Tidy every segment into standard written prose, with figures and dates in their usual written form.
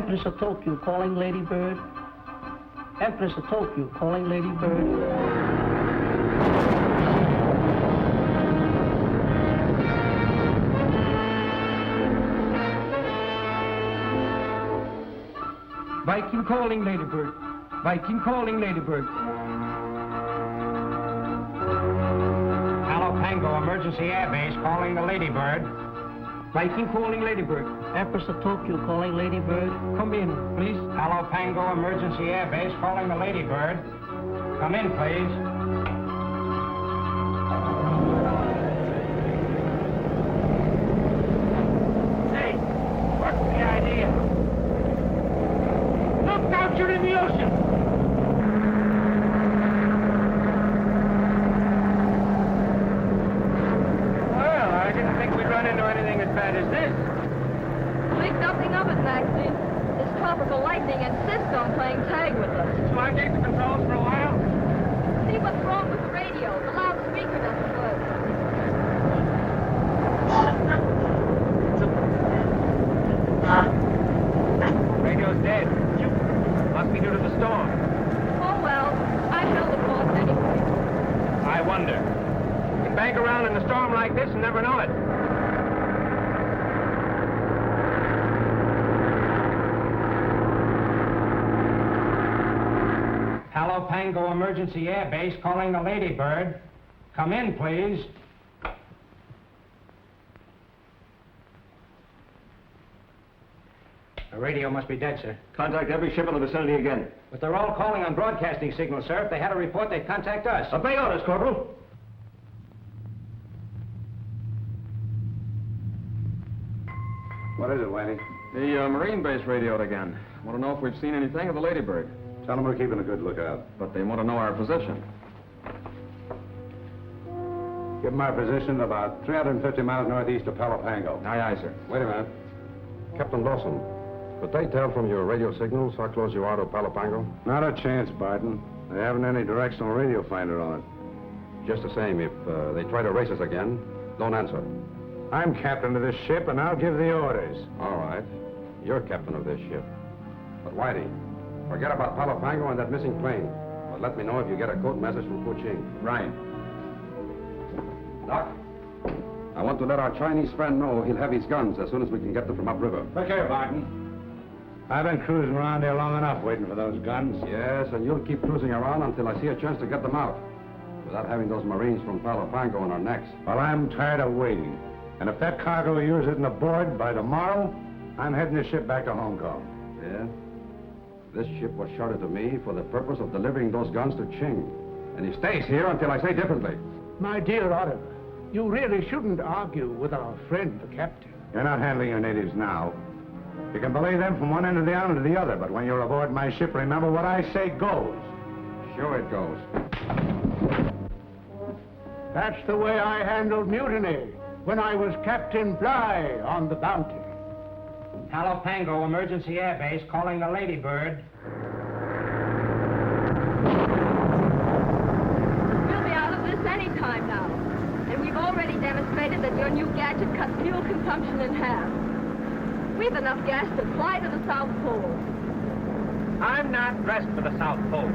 Empress of Tokyo calling Lady Bird. Empress of Tokyo calling Lady Bird. Viking calling Ladybird. Viking calling Ladybird. Palo Pango Emergency Airbase calling the Ladybird. Viking calling Ladybird. Empress of Tokyo calling Lady Bird. Come in, please. Palo Pango Emergency Airbase calling the Ladybird. Come in, please. Hey, what's the idea? Look out, you're in the ocean! Well, I didn't think we'd run into anything as bad as this. Think nothing of it, Maxie. This tropical lightning insists on playing tag with us. So I take the controls for a while? See what's wrong with the radio. The loudspeaker doesn't work. Radio's dead. Must be due to the storm. Oh, well, I held the course anyway. I wonder. You can bank around in a storm like this and never know it. Palo Pango Emergency Airbase calling the Ladybird. Come in, please. The radio must be dead, sir. Contact every ship in the vicinity again. But they're all calling on broadcasting signals, sir. If they had a report, they'd contact us. Obey orders, Corporal. What is it, Whitey? The Marine base radioed again. Want to know if we've seen anything of the Ladybird. Tell them we're keeping a good lookout. But they want to know our position. Give them our position about 350 miles northeast of Palo Pango. Aye, aye, sir. Wait a minute. Captain Dawson, could they tell from your radio signals how close you are to Palo Pango? Not a chance, Barton. They haven't any directional radio finder on it. Just the same, if they try to race us again, don't answer. I'm captain of this ship, and I'll give the orders. All right. You're captain of this ship. But Whitey, forget about Palo Pango and that missing plane. But let me know if you get a code message from Kuching. Right. Doc, I want to let our Chinese friend know he'll have his guns as soon as we can get them from upriver. Look here, Barton. I've been cruising around here long enough waiting for those guns. Yes, and you'll keep cruising around until I see a chance to get them out. Without having those Marines from Palo Pango on our necks. Well, I'm tired of waiting. And if that cargo of yours isn't aboard by tomorrow, I'm heading the ship back to Hong Kong. Yeah? This ship was chartered to me for the purpose of delivering those guns to Ching. And he stays here until I say differently. My dear Oliver, you really shouldn't argue with our friend, the captain. You're not handling your natives now. You can belay them from one end of the island to the other, but when you're aboard my ship, remember what I say goes. Sure it goes. That's the way I handled mutiny when I was Captain Bligh on the Bounty. Palo Pango Emergency Airbase calling the Ladybird. We'll be out of this any time now. And we've already demonstrated that your new gadget cuts fuel consumption in half. We've enough gas to fly to the South Pole. I'm not dressed for the South Pole.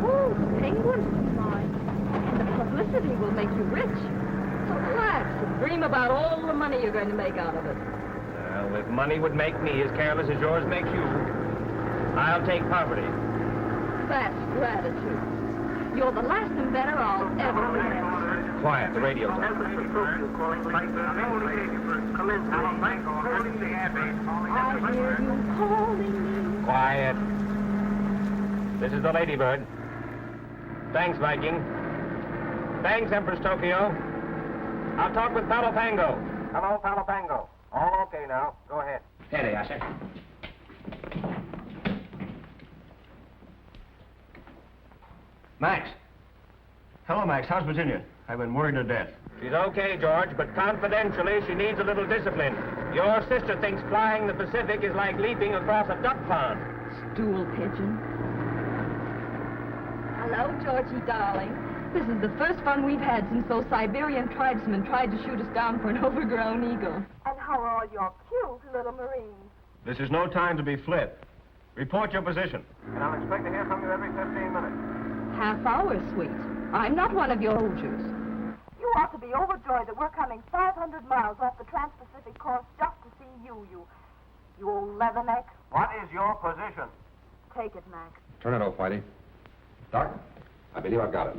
Oh, the penguins will fly. And the publicity will make you rich. So relax and dream about all the money you're going to make out of it. Well, if money would make me as careless as yours makes you, I'll take poverty. That's gratitude. You're the last inventor I'll ever remember. Quiet, the radio's on. I hear you calling me. Quiet. This is the Ladybird. Thanks, Viking. Thanks, Empress Tokyo. I'll talk with Palo Pango. Hello, Palo Pango. All okay now. Go ahead. There they are, sir. Max. Hello, Max. How's Virginia? I've been worried to death. She's okay, George, but confidentially, she needs a little discipline. Your sister thinks flying the Pacific is like leaping across a duck pond. Stool pigeon. Hello, Georgie, darling. This is the first fun we've had since those Siberian tribesmen tried to shoot us down for an overgrown eagle. And how are all your cute little Marines? This is no time to be flip. Report your position. And I'll expect to hear from you every 15 minutes. Half hour, sweet. I'm not one of your soldiers. You ought to be overjoyed that we're coming 500 miles off the Trans-Pacific course just to see you old leatherneck. What is your position? Take it, Max. Turn it off, Whitey. Doc, I believe I've got it.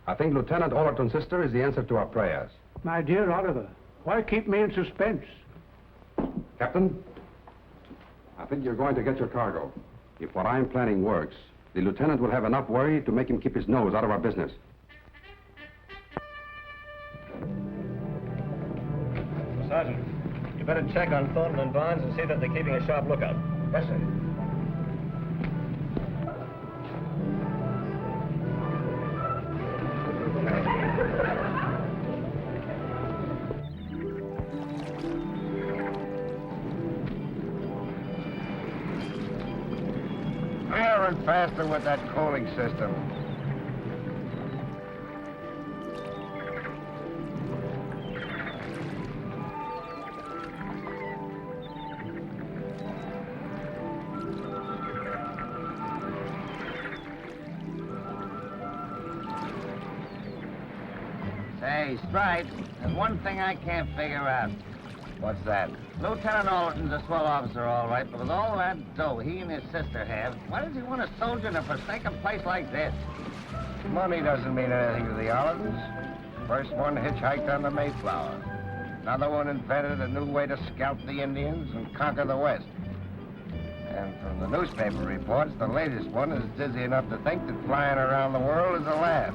I think Lieutenant Allerton's sister is the answer to our prayers. My dear Oliver, why keep me in suspense? Captain, I think you're going to get your cargo. If what I'm planning works, the lieutenant will have enough worry to make him keep his nose out of our business. Sergeant, you better check on Thornton and Barnes and see that they're keeping a sharp lookout. Yes, sir. Higher and faster with that coaling system. Say, Stripes, there's one thing I can't figure out. What's that? Lieutenant Allerton's a swell officer, all right, but with all that dough he and his sister have, why does he want a soldier in a forsaken place like this? Money doesn't mean anything to the Allertons. First one hitchhiked on the Mayflower. Another one invented a new way to scalp the Indians and conquer the West. And from the newspaper reports, the latest one is dizzy enough to think that flying around the world is a laugh.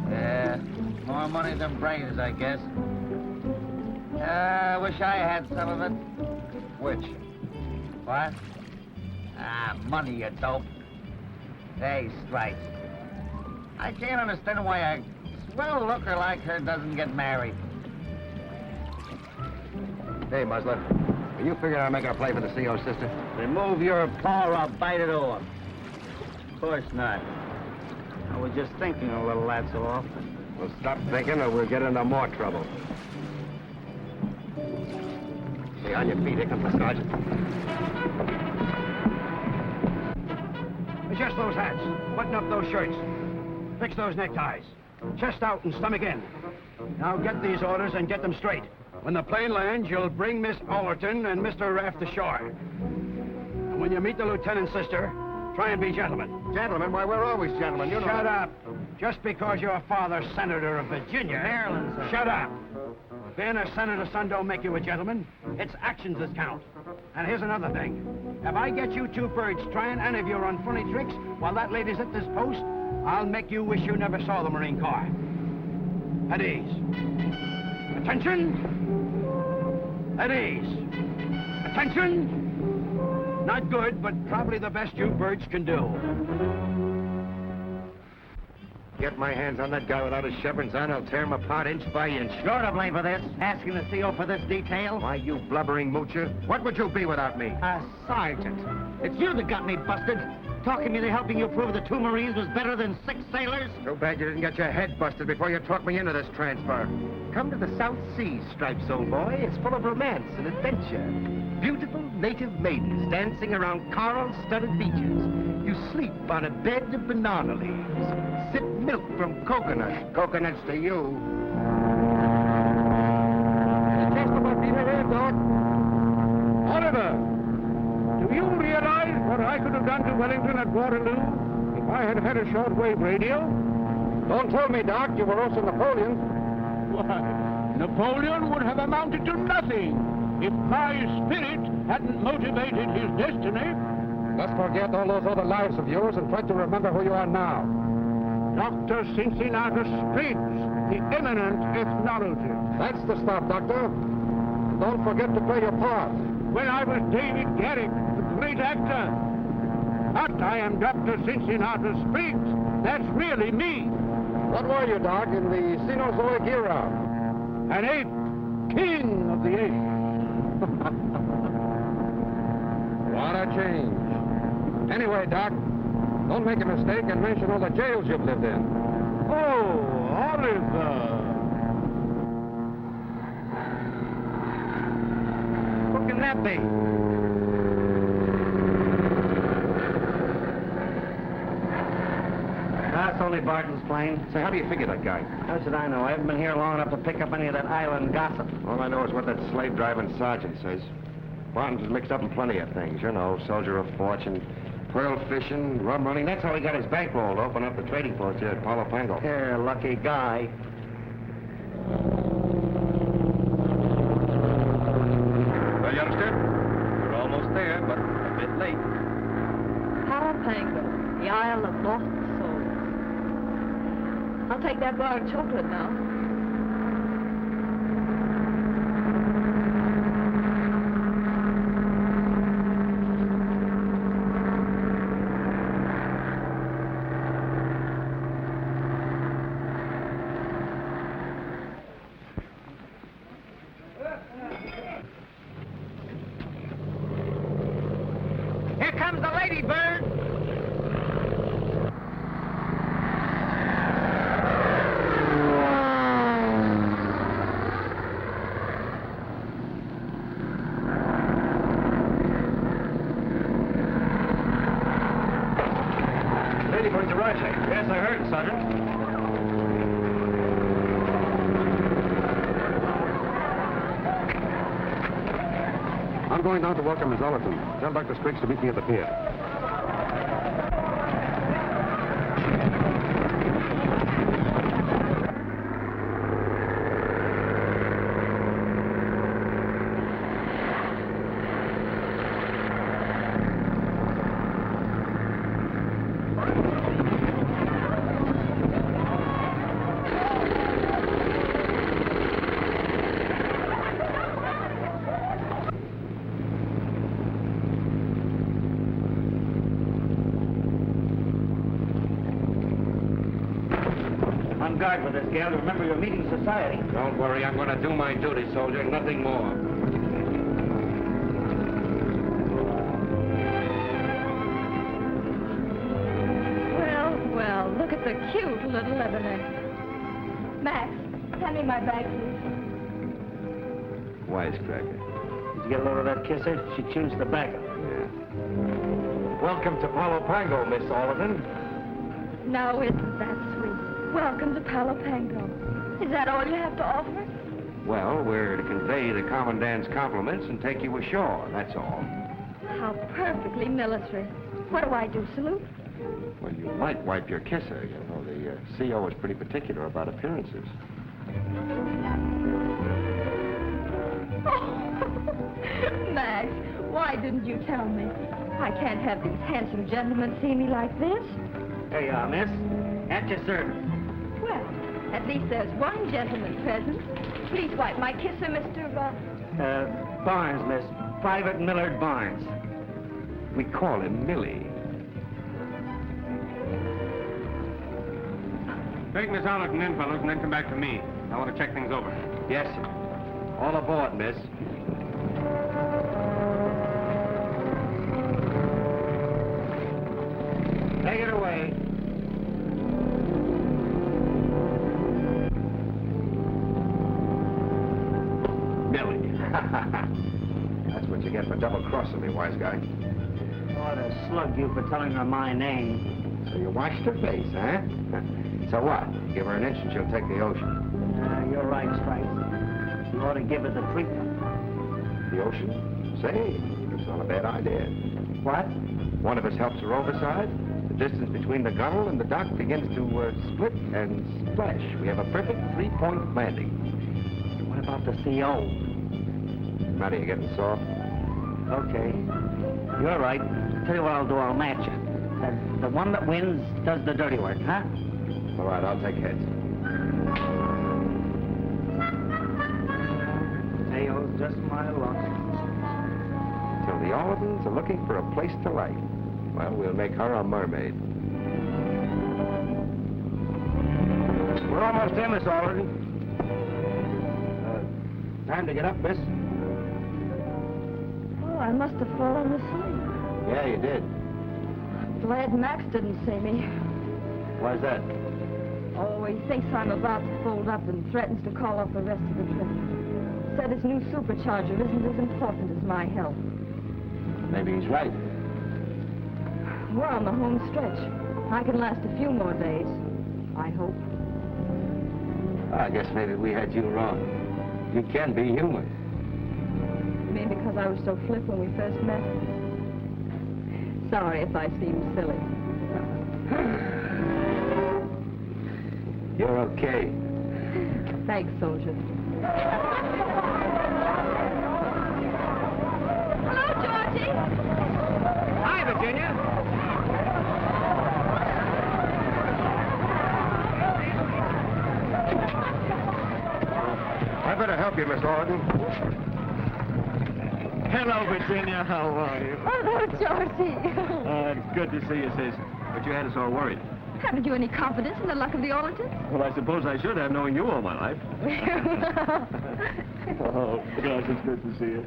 Yeah, more money than brains, I guess. I wish I had some of it. Which? What? Money, you dope. Hey, Stripes. I can't understand why a swell looker like her doesn't get married. Hey, Muzzler, are you figuring on making a play for the CO sister? Remove your paw or I'll bite it off. Of course not. I was just thinking a little, that's all. Well, stop thinking or we'll get into more trouble. Stay on your feet. Here comes the sergeant. Adjust those hats. Button up those shirts. Fix those neckties. Chest out and stomach in. Now get these orders and get them straight. When the plane lands, you'll bring Miss Allerton and Mr. Raft ashore. And when you meet the lieutenant's sister, try and be gentlemen. Gentlemen? Why, we're always gentlemen. You know. Shut up. Just because your father's senator of Virginia. Maryland, sir. Shut up. Being a senator's son don't make you a gentleman. It's actions that count. And here's another thing. If I get you two birds trying any of your unfunny tricks while that lady's at this post, I'll make you wish you never saw the Marine Corps. At ease. Attention! At ease. Attention! Not good, but probably the best you birds can do. Get my hands on that guy without his chevrons on, I'll tear him apart inch by inch. You're to blame for this. Asking the CO for this detail. Why, you blubbering moocher? What would you be without me? A sergeant. It's you that got me busted. Talking me to helping you prove the 2 Marines was better than 6 sailors. Too bad you didn't get your head busted before you talked me into this transfer. Come to the South Seas, Stripes, old boy. It's full of romance and adventure. Beautiful native maidens dancing around coral-studded beaches. You sleep on a bed of banana leaves. Sip milk from coconuts. Coconuts to you. Just about being here, Doc. Oliver, do you realize what I could have done to Wellington at Waterloo if I had had a shortwave radio? Don't tell me, Doc. You were also Napoleon. Why, Napoleon would have amounted to nothing if my spirit hadn't motivated his destiny. Let's forget all those other lives of yours and try to remember who you are now. Dr. Cincinnatus Spriggs, the eminent ethnologist. That's the stuff, Doctor. And don't forget to play your part. When I was David Garrick, the great actor. But I am Dr. Cincinnatus Spriggs. That's really me. What were you, Doc, in the Cenozoic era? An ape, king of the apes. What a change. Anyway, Doc, don't make a mistake and mention all the jails you've lived in. Oh, Oliver. Who can that be? probably Barton's plane. Say, how do you figure that guy? How should I know? I haven't been here long enough to pick up any of that island gossip. All I know is what that slave-driving sergeant says. Barton's mixed up in plenty of things, you know, soldier of fortune, pearl fishing, rum running. That's how he got his bankroll to open up the trading post here at Palo Pango. Yeah, lucky guy. Well, youngster, we're almost there, but a bit late. Palo Pango, the Isle of Lost Souls. I'll take that bar of chocolate now. Here comes the lady bird. Ladybird's arriving. Yes, I heard, Sergeant. I'm going down to welcome Miss Allerton. Tell Dr. Spriggs to meet me at the pier. On guard with this gal. Remember your meeting society. Don't worry, I'm going to do my duty, soldier, nothing more. Well, look at the cute little Lebanon. Max, hand me my bag, please. Wisecracker. Did you get a load of that kisser? She chews tobacco. Yeah. Welcome to Palo Pango, Miss Allerton. Now, isn't that sweet? Welcome to Palo Pango. Is that all you have to offer? Well, we're to convey the commandant's compliments and take you ashore, that's all. How perfectly military. What do I do, salute? Well, you might wipe your kisser. You know, the CO is pretty particular about appearances. Oh, Max, why didn't you tell me? I can't have these handsome gentlemen see me like this. Here you are, miss. At your service. Well, at least there's one gentleman present. Please wipe my kisser, Mr. Barnes, miss. Private Millard Barnes. We call him Millie. Take Miss Allerton in, fellows, and then come back to me. I want to check things over. Yes, sir. All aboard, miss. Take it away. Millie. That's what you get for double-crossing me, wise guy. What a slug you for telling her my name. So you washed her face, huh? So what? Give her an inch and she'll take the ocean. You're right, Stripes. You ought to give her the treatment. The ocean? Say, it's not a bad idea. What? One of us helps her overside. The distance between the gunnel and the dock begins to split and splash. We have a perfect three-point landing. What about the CO? Matty, you getting soft? Okay. You're right. Tell you what I'll do. I'll match you. The one that wins does the dirty work, huh? All right, I'll take heads. Tails, just my luck. So the Allertons are looking for a place to light. Well, we'll make her a mermaid. We're almost in, Miss Allerton. Time to get up, miss. Oh, I must have fallen asleep. Yeah, you did. Glad Max didn't see me. Why's that? Oh, he thinks I'm about to fold up and threatens to call off the rest of the trip. Said his new supercharger isn't as important as my health. Maybe he's right. We're on the home stretch. I can last a few more days. I hope. I guess maybe we had you wrong. You can be human. You mean because I was so flip when we first met? Sorry if I seemed silly. You're okay. Thanks, soldier. Hello, Georgie. Hi, Virginia. I better help you, Miss Allerton. Hello, Virginia. How are you? Hello, Georgie. It's good to see you, sis. But you had us all worried. Haven't you any confidence in the luck of the Allertons? Well, I suppose I should have, knowing you all my life. Oh, gosh, it's good to see you.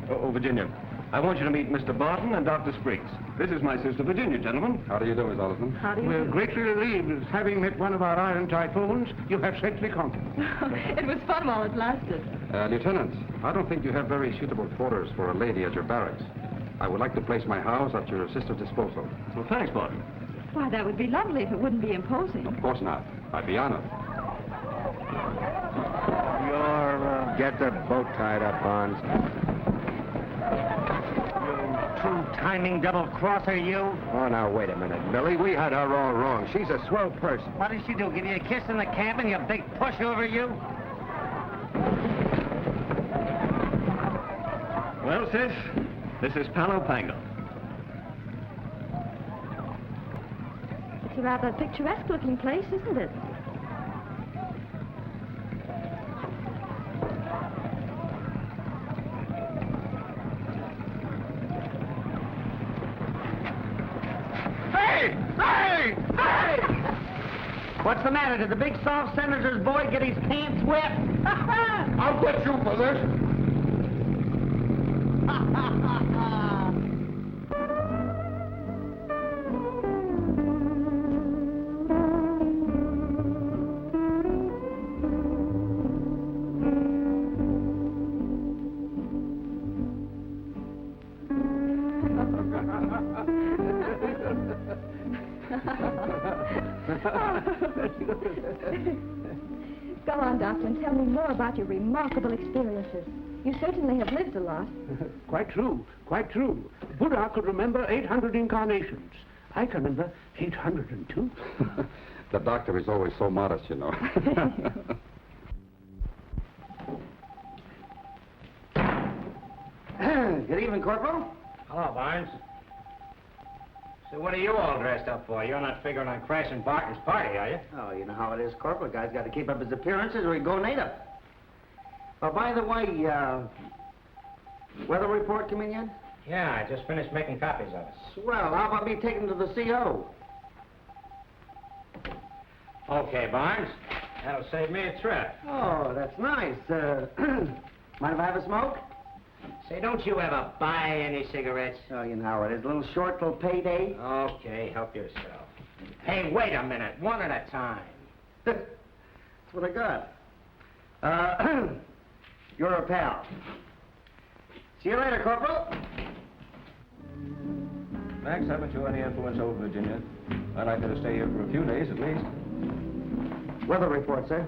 Oh, Virginia, I want you to meet Mr. Barton and Dr. Spriggs. This is my sister, Virginia, gentlemen. How do you do, Miss Allerton? How do you We're do? greatly relieved that having met one of our iron typhoons, you have safely conquered. It was fun while it lasted. Lieutenant, I don't think you have very suitable quarters for a lady at your barracks. I would like to place my house at your sister's disposal. Well, thanks, Barton. Why, that would be lovely if it wouldn't be imposing. Of course not. I'd be honored. Get the boat tied up, Barnes. Two-timing double-crosser, you. Oh, now, wait a minute, Millie. We had her all wrong. She's a swell person. What did she do, give you a kiss in the cabin, you big pushover, you? Well, sis, this is Palo Pango. It's a rather picturesque-looking place, isn't it? What's the matter? Did the big soft senator's boy get his pants wet? I'll get you for this. Go on, Doctor, and tell me more about your remarkable experiences. You certainly have lived a lot. Quite true, quite true. Buddha could remember 800 incarnations. I can remember 802. The doctor is always so modest, you know. Good evening, Corporal. Hello, Barnes. So what are you all dressed up for? You're not figuring on crashing Barton's party, are you? Oh, you know how it is, Corporal. Guy's got to keep up his appearances or he'd go native. Oh, by the way, weather report come in yet? Yeah, I just finished making copies of it. Swell. How about me taking to the CO? Okay, Barnes. That'll save me a trip. Oh, that's nice. Mind if I have a smoke? Say, don't you ever buy any cigarettes? Oh, you know how it is. A little short till payday. Okay, help yourself. Hey, wait a minute. One at a time. That's what I got. You're a pal. See you later, Corporal. Max, haven't you any influence over Virginia? I'd like her to stay here for a few days at least. Weather report, sir.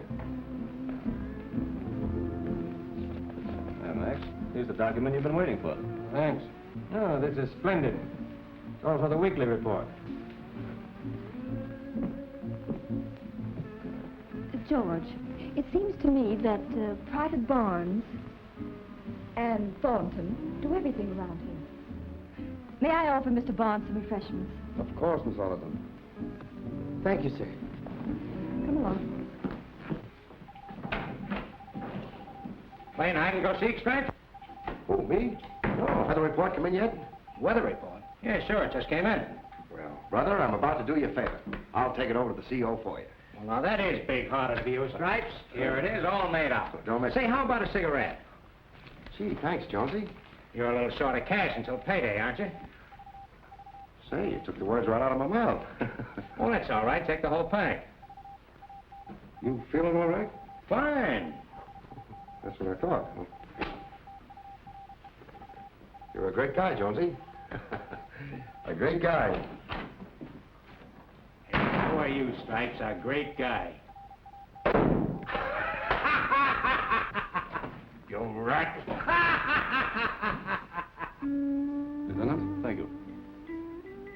Max, here's the document you've been waiting for. Thanks. Oh, this is splendid. It's all for the weekly report. George, it seems to me that Private Barnes and Thornton do everything around here. May I offer Mr. Barnes some refreshments? Of course, Miss Allerton. Thank you, sir. Come along. Playing hide and go seek, Stripes? Who, me? No. Weather report come in yet? Weather report? Yeah, sure. It just came in. Well, brother, I'm about to do you a favor. I'll take it over to the CO for you. Well, now, that is big-hearted of you, Stripes. Here it is, all made up. Don't miss Say, how about a cigarette? Gee, thanks, Jonesy. You're a little short of cash until payday, aren't you? Say, you took the words right out of my mouth. Well, that's all right. Take the whole pack. You feeling all right? Fine. That's what I thought. You're a great guy, Jonesy. A great guy. Hey, go are you, Stripes? A great guy. You rat. Lieutenant? Thank you.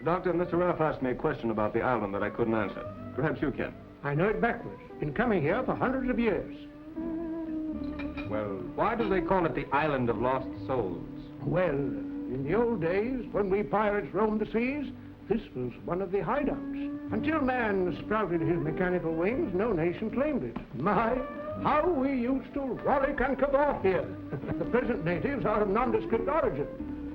Doctor, Mr. Ruff asked me a question about the island that I couldn't answer. Perhaps you can. I know it backwards. Been coming here for hundreds of years. Well, why do they call it the Island of Lost Souls? Well, in the old days, when we pirates roamed the seas, this was one of the hideouts. Until man sprouted his mechanical wings, no nation claimed it. My, how we used to rollick and cavort here. The present natives are of nondescript origin.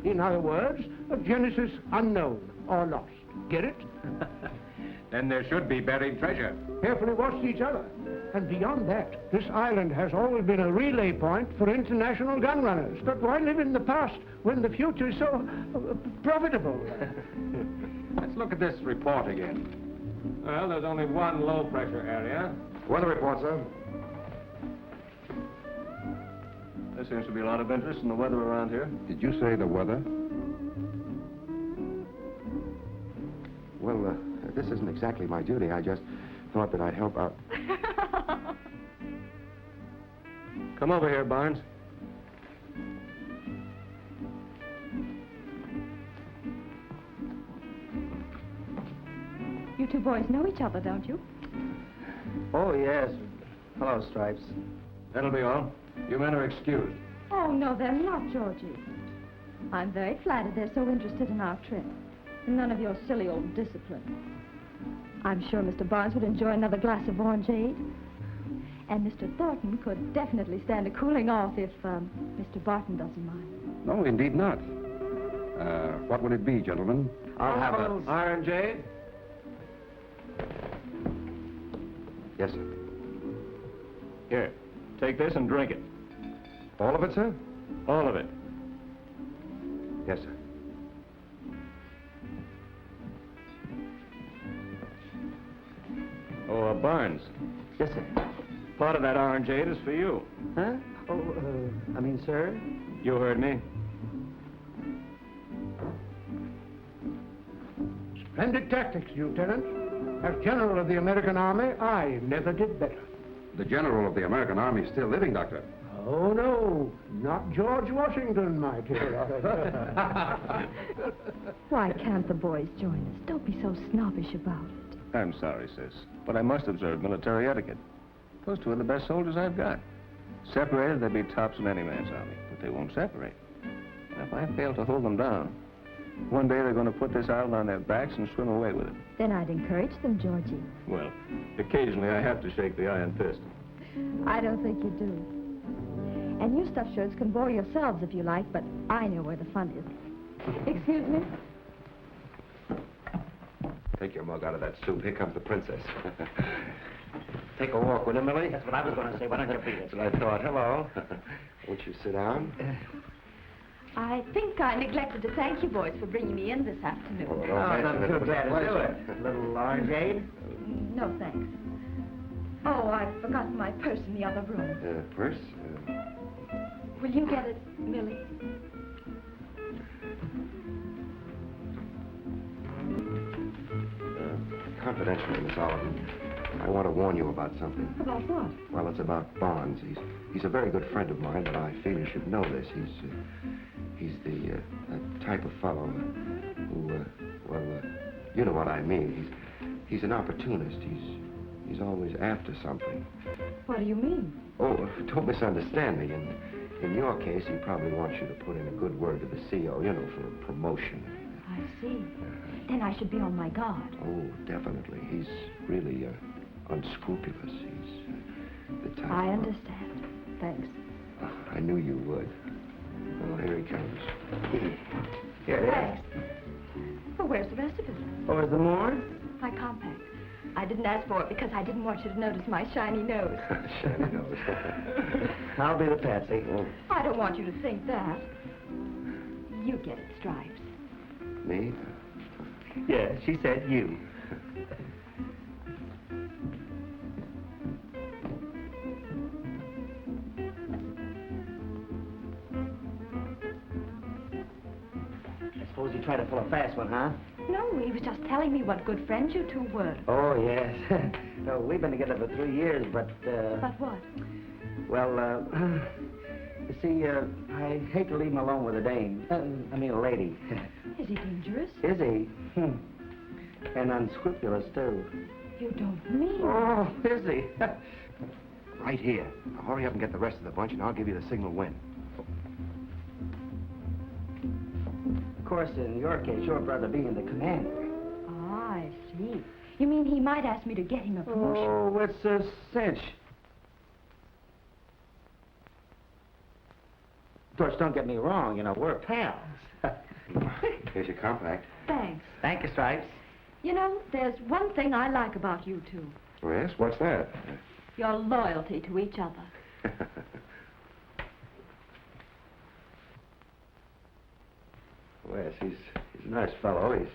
In other words, of genesis unknown or lost. Get it? Then there should be buried treasure. Carefully watched each other. And beyond that, this island has always been a relay point for international gun runners. But why live in the past when the future is so profitable? Let's look at this report again. Well, there's only one low-pressure area. Weather report, sir. There seems to be a lot of interest in the weather around here. Did you say the weather? Well, this isn't exactly my duty. I just thought that I'd help out. Come over here, Barnes. You two boys know each other, don't you? Oh, yes. Hello, Stripes. That'll be all. You men are excused. Oh, no, they're not, Georgie. I'm very flattered they're so interested in our trip. None of your silly old discipline. I'm sure Mr. Barnes would enjoy another glass of orangeade. And Mr. Thornton could definitely stand a cooling off if Mr. Barton doesn't mind. No, indeed not. What would it be, gentlemen? I'll have a... Orangeade? Yes, sir. Here, take this and drink it. All of it, sir? All of it. Yes, sir. Oh, Barnes. Yes, sir. Part of that orangeade is for you. Huh? Oh, I mean, sir? You heard me. Splendid tactics, Lieutenant. As General of the American Army, I never did better. The General of the American Army is still living, Doctor. Oh, no. Not George Washington, my dear. Why can't the boys join us? Don't be so snobbish about it. I'm sorry, sis, but I must observe military etiquette. Those two are the best soldiers I've got. Separated, they'd be tops in any man's army, but they won't separate. And if I fail to hold them down, one day they're going to put this island on their backs and swim away with it. Then I'd encourage them, Georgie. Well, occasionally I have to shake the iron fist. I don't think you do. And you stuffed shirts can bore yourselves if you like, but I know where the fun is. Excuse me? Take your mug out of that soup. Here comes the princess. Take a walk with him, Millie. That's what I was going to say. Why don't you beat it? That's what I thought. Hello. Won't you sit down? I think I neglected to thank you boys for bringing me in this afternoon. Oh, Nothing too bad to do it. A little orangeade? No, thanks. Oh, I've forgotten my purse in the other room. Purse? Will you get it, Millie? Confidentially, Miss Allerton, I want to warn you about something. About what? Well, it's about Barnes. He's a very good friend of mine, but I feel you should know this. He's the type of fellow who, you know what I mean. He's an opportunist. He's always after something. What do you mean? Oh, don't misunderstand me. In your case, he probably wants you to put in a good word to the CO, you know, for a promotion. I see. Then I should be on my guard. Oh, definitely. He's really unscrupulous. He's the type. I understand. Thanks. I knew you would. Oh, here he comes. Thanks. Well, where's the rest of it? Oh, is there more? My compact. I didn't ask for it because I didn't want you to notice my shiny nose. Shiny nose. I'll be the patsy. I don't want you to think that. You get it, Stripes. Me? Yeah, she said you. I suppose you try to pull a fast one, huh? No, he was just telling me what good friends you two were. Oh, yes. No, we've been together for 3 years, but, But what? Well, you see, I hate to leave him alone with a dame. I mean, a lady. Is he dangerous? Is he? And unscrupulous, too. You don't mean... Oh, is he? Right here. Now, hurry up and get the rest of the bunch, and I'll give you the signal when. Of course, in your case, your brother being the commander. Ah, I see. You mean he might ask me to get him a promotion? Oh, it's a cinch. Of course, don't get me wrong, you know, we're pals. Here's your compact. Thanks. Thank you, Stripes. You know, there's one thing I like about you two. Oh, yes? What's that? Your loyalty to each other. Well, yes, he's a nice fellow. He's...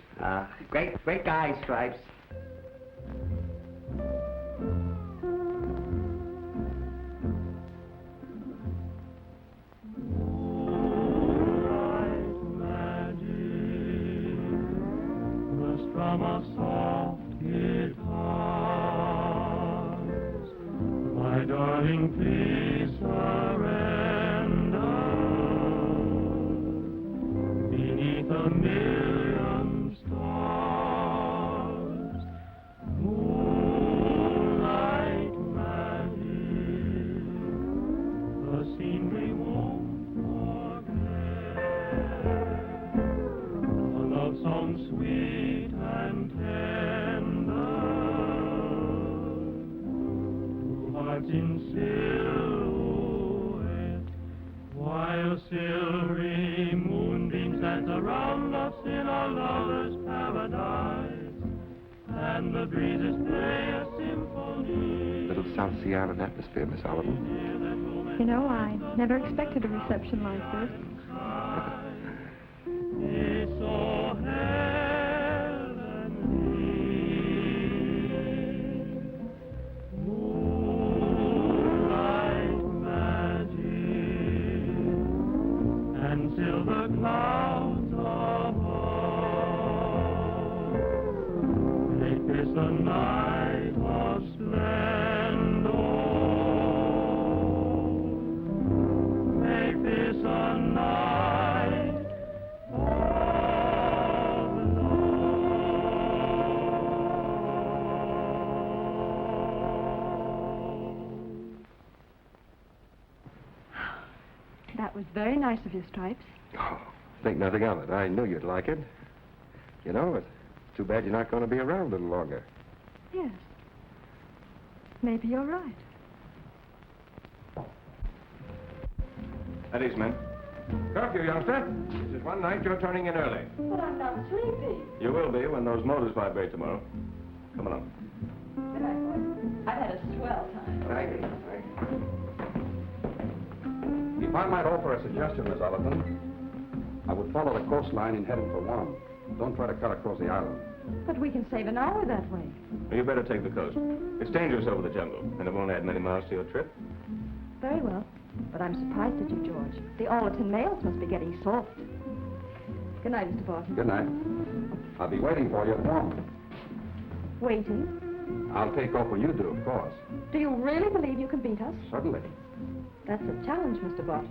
Great guy, Stripes. From a soft guitars, my darling, please surrender. Beneath a million stars, moonlight magic, the scene we won't forget, a love song sweet and tender, hearts in silhouette, while silvery moonbeams dance around us in a lover's paradise, and the breezes play a symphony. Little South Sea Island atmosphere, Miss Allerton. You know, I never expected a reception like this. It's so heavenly, moonlight magic, and silver clouds above make this a night of splendor. Make this a night of That was very nice of you, Stripes. Oh, think nothing of it. I knew you'd like it. You know, it's too bad you're not going to be around a little longer. Yes. Maybe you're right. At ease, men. Curfew, youngster. This is one night you're turning in early. But I'm not sleepy. You will be when those motors vibrate tomorrow. Come along. Good night, boys. I've had a swell time. Thank you. If I might offer a suggestion, Miss Allerton, I would follow the coastline in heading for Vaughan. Don't try to cut across the island. But we can save an hour that way. You better take the coast. It's dangerous over the jungle, and it won't add many miles to your trip. Very well. But I'm surprised at you, George. The Allerton mails must be getting soft. Good night, Mr. Barton. Good night. I'll be waiting for you at Vaughan. Waiting? I'll take off when you do, of course. Do you really believe you can beat us? Certainly. That's a challenge, Mr. Barton.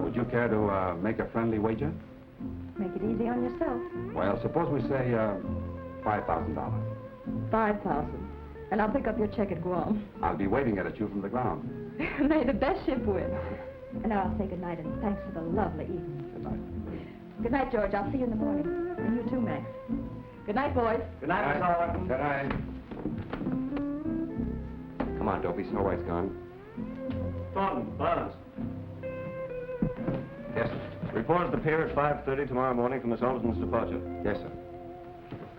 Would you care to make a friendly wager? Make it easy on yourself. Well, suppose we say $5,000. 5,000. And I'll pick up your check at Guam. I'll be waving it at you from the ground. May the best ship win. And now I'll say good night and thanks for the lovely evening. Good night. Good night, George. I'll see you in the morning. And you too, Max. Good night, boys. Good night, Miss Allerton. Good night. Come on, Dopey. Snow White's gone. Thornton, Barnes. Yes, sir. Report at the pier at 5:30 tomorrow morning for Miss Alton's departure. Yes, sir.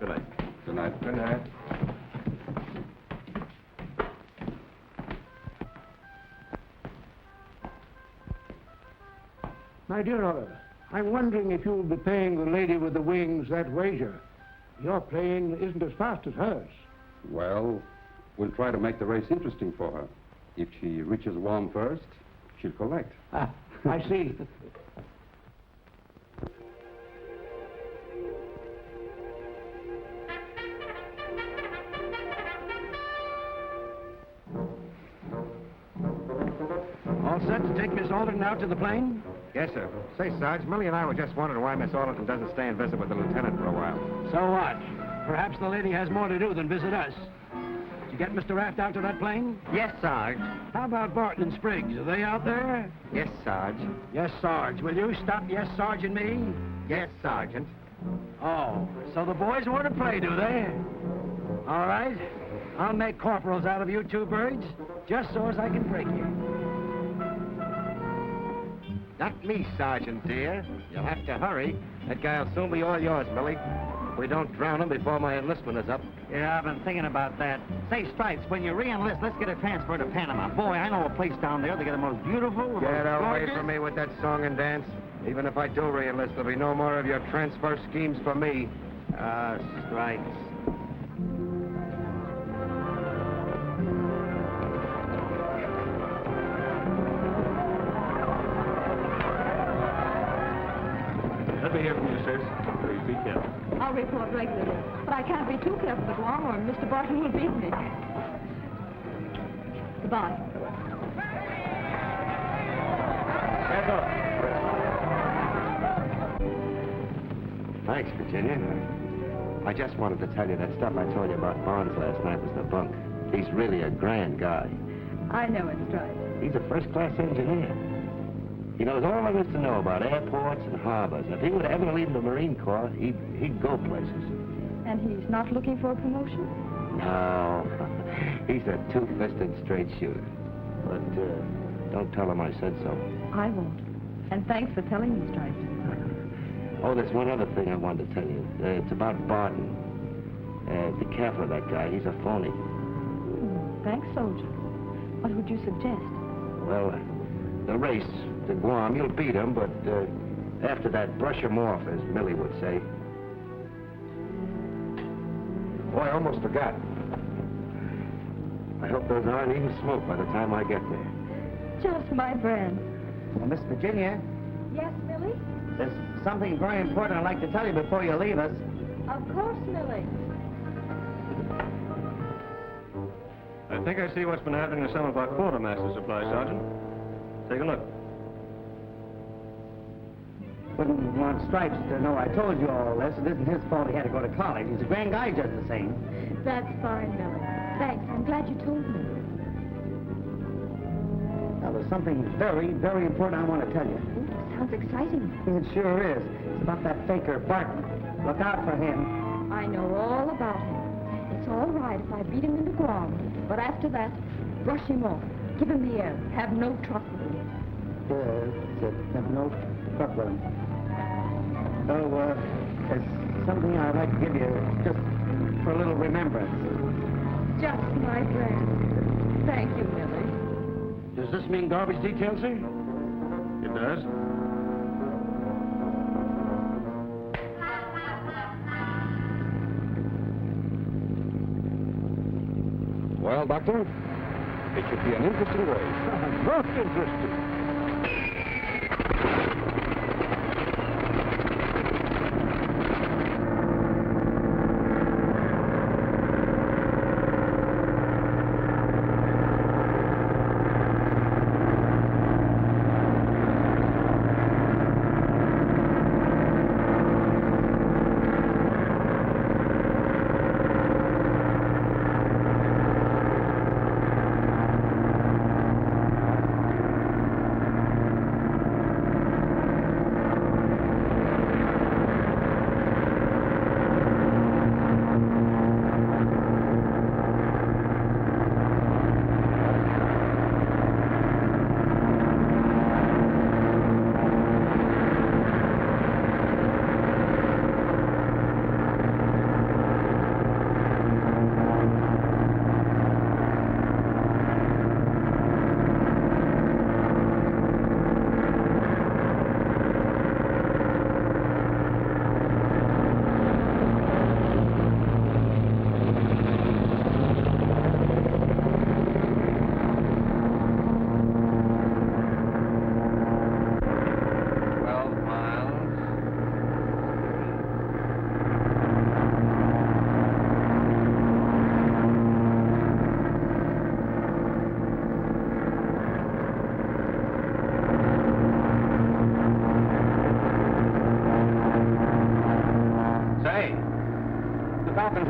Good night. Good night. Good night. My dear Oliver, I'm wondering if you'll be paying the lady with the wings that wager. Your plane isn't as fast as hers. Well, we'll try to make the race interesting for her. If she reaches Guam first, she'll collect. Ah, I see. All set to take Miss Allerton out to the plane? Yes, sir. Say, Sarge, Millie and I were just wondering why Miss Allerton doesn't stay and visit with the lieutenant for a while. So what? Perhaps the lady has more to do than visit us. Did you get Mr. Raft out to that plane? Yes, Sarge. How about Barton and Spriggs? Are they out there? Yes, Sarge. Yes, Sarge. Will you stop yes, Sarge and me? Yes, Sergeant. Oh, so the boys want to play, do they? All right. I'll make corporals out of you two birds, just so as I can break you. Not me, Sergeant, dear. You'll have to hurry. That guy'll soon be all yours, Millie. If we don't drown him before my enlistment is up. Yeah, I've been thinking about that. Say, Stripes, when you re-enlist, let's get a transfer to Panama. Boy, I know a place down there. They got the most beautiful, the Get most away gorgeous. from me with that song and dance. Even if I do re-enlist, there'll be no more of your transfer schemes for me. Stripes. Let me hear from you, sis. Please be careful. I'll report regularly. But I can't be too careful at Guam or Mr. Barton will beat me. Goodbye. Thanks, Virginia. I just wanted to tell you that stuff I told you about Barnes last night was the bunk. He's really a grand guy. I know it, Stripes. He's a first-class engineer. He knows all there is to know about airports and harbors. If he were to ever leave the Marine Corps, he'd go places. And he's not looking for a promotion? No, he's a two-fisted straight shooter. But don't tell him I said so. I won't. And thanks for telling me, Stripes. Oh, there's one other thing I wanted to tell you. It's about Barton. Be careful of that guy. He's a phony. Thanks, soldier. What would you suggest? Well, the race to Guam, you'll beat him, but after that, brush him off, as Millie would say. Boy, I almost forgot. I hope those aren't even smoked by the time I get there. Just my brand. Well, Miss Virginia, Yes, Millie? there's something very important I'd like to tell you before you leave us. Of course, Millie. I think I see what's been happening to some of our quartermaster supplies, Sergeant. Take a look. Wouldn't want Stripes to know I told you all this. It isn't his fault he had to go to college. He's a grand guy just the same. That's fine, Millie. Thanks. I'm glad you told me. Now, there's something very, very important I want to tell you. Sounds exciting. It sure is. It's about that faker, Barton. Look out for him. I know all about him. It's all right if I beat him into Guam. But after that, brush him off. Give him the air. Have no truck with him. Have no truck with him. So, there's something I'd like to give you just for a little remembrance. Just my brand. Thank you, Millie. Does this mean garbage detail, sir? It does. Well, Doctor, it should be an interesting race. Most interesting.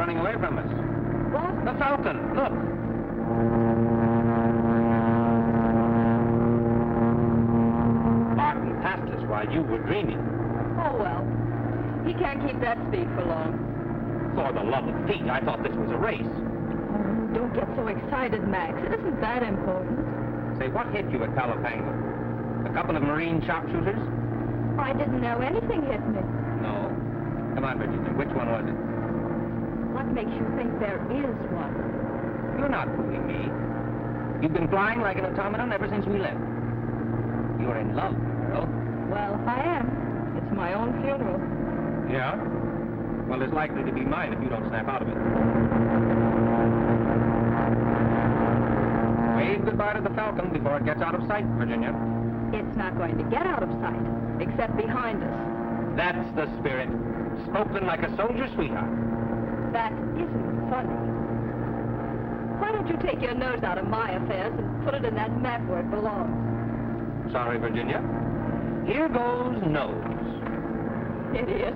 running away from us. What? The Falcon, look. Barton passed us while you were dreaming. Oh, well. He can't keep that speed for long. For the love of Pete, I thought this was a race. Oh, don't get so excited, Max. It isn't that important. Say, what hit you at Palo Pango? A couple of Marine sharpshooters? I didn't know anything hit me. No. Come on, Virginia. Which one was it? What makes you think there is one? You're not fooling me. You've been flying like an automaton ever since we left. You're in love, girl. Well, I am. It's my own funeral. Yeah? Well, it's likely to be mine if you don't snap out of it. Wave goodbye to the Falcon before it gets out of sight, Virginia. It's not going to get out of sight, except behind us. That's the spirit. Spoken like a soldier sweetheart. That isn't funny. Why don't you take your nose out of my affairs and put it in that map where it belongs? Sorry, Virginia. Here goes nose. Idiot.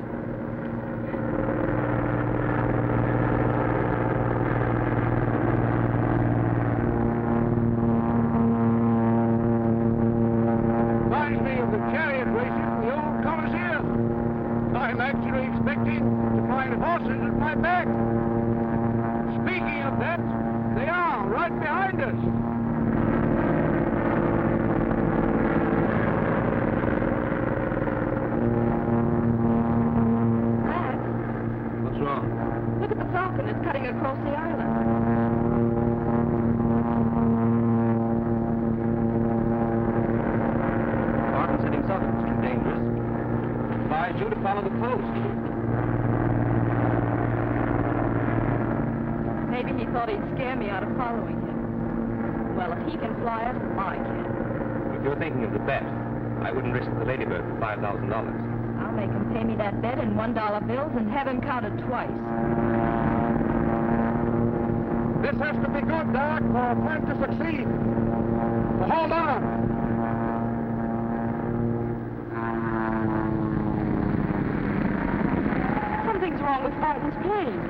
Reminds me of the chariot races in the old Colosseum. I'm actually expecting to find horses at my back. Speaking of that, they are right behind us. Max, What's wrong? look at the Falcon. It's cutting across the island. Barton's heading south. It's too dangerous. Advise you to follow the coast. Maybe he thought he'd scare me out of following him. Well, if he can fly it, I can. If you're thinking of the bet, I wouldn't risk the Ladybird for $5,000. I'll make him pay me that bet in $1 bills and have him counted twice. This has to be good, Doc, for our plan to succeed. So hold on. Something's wrong with Barton's plane.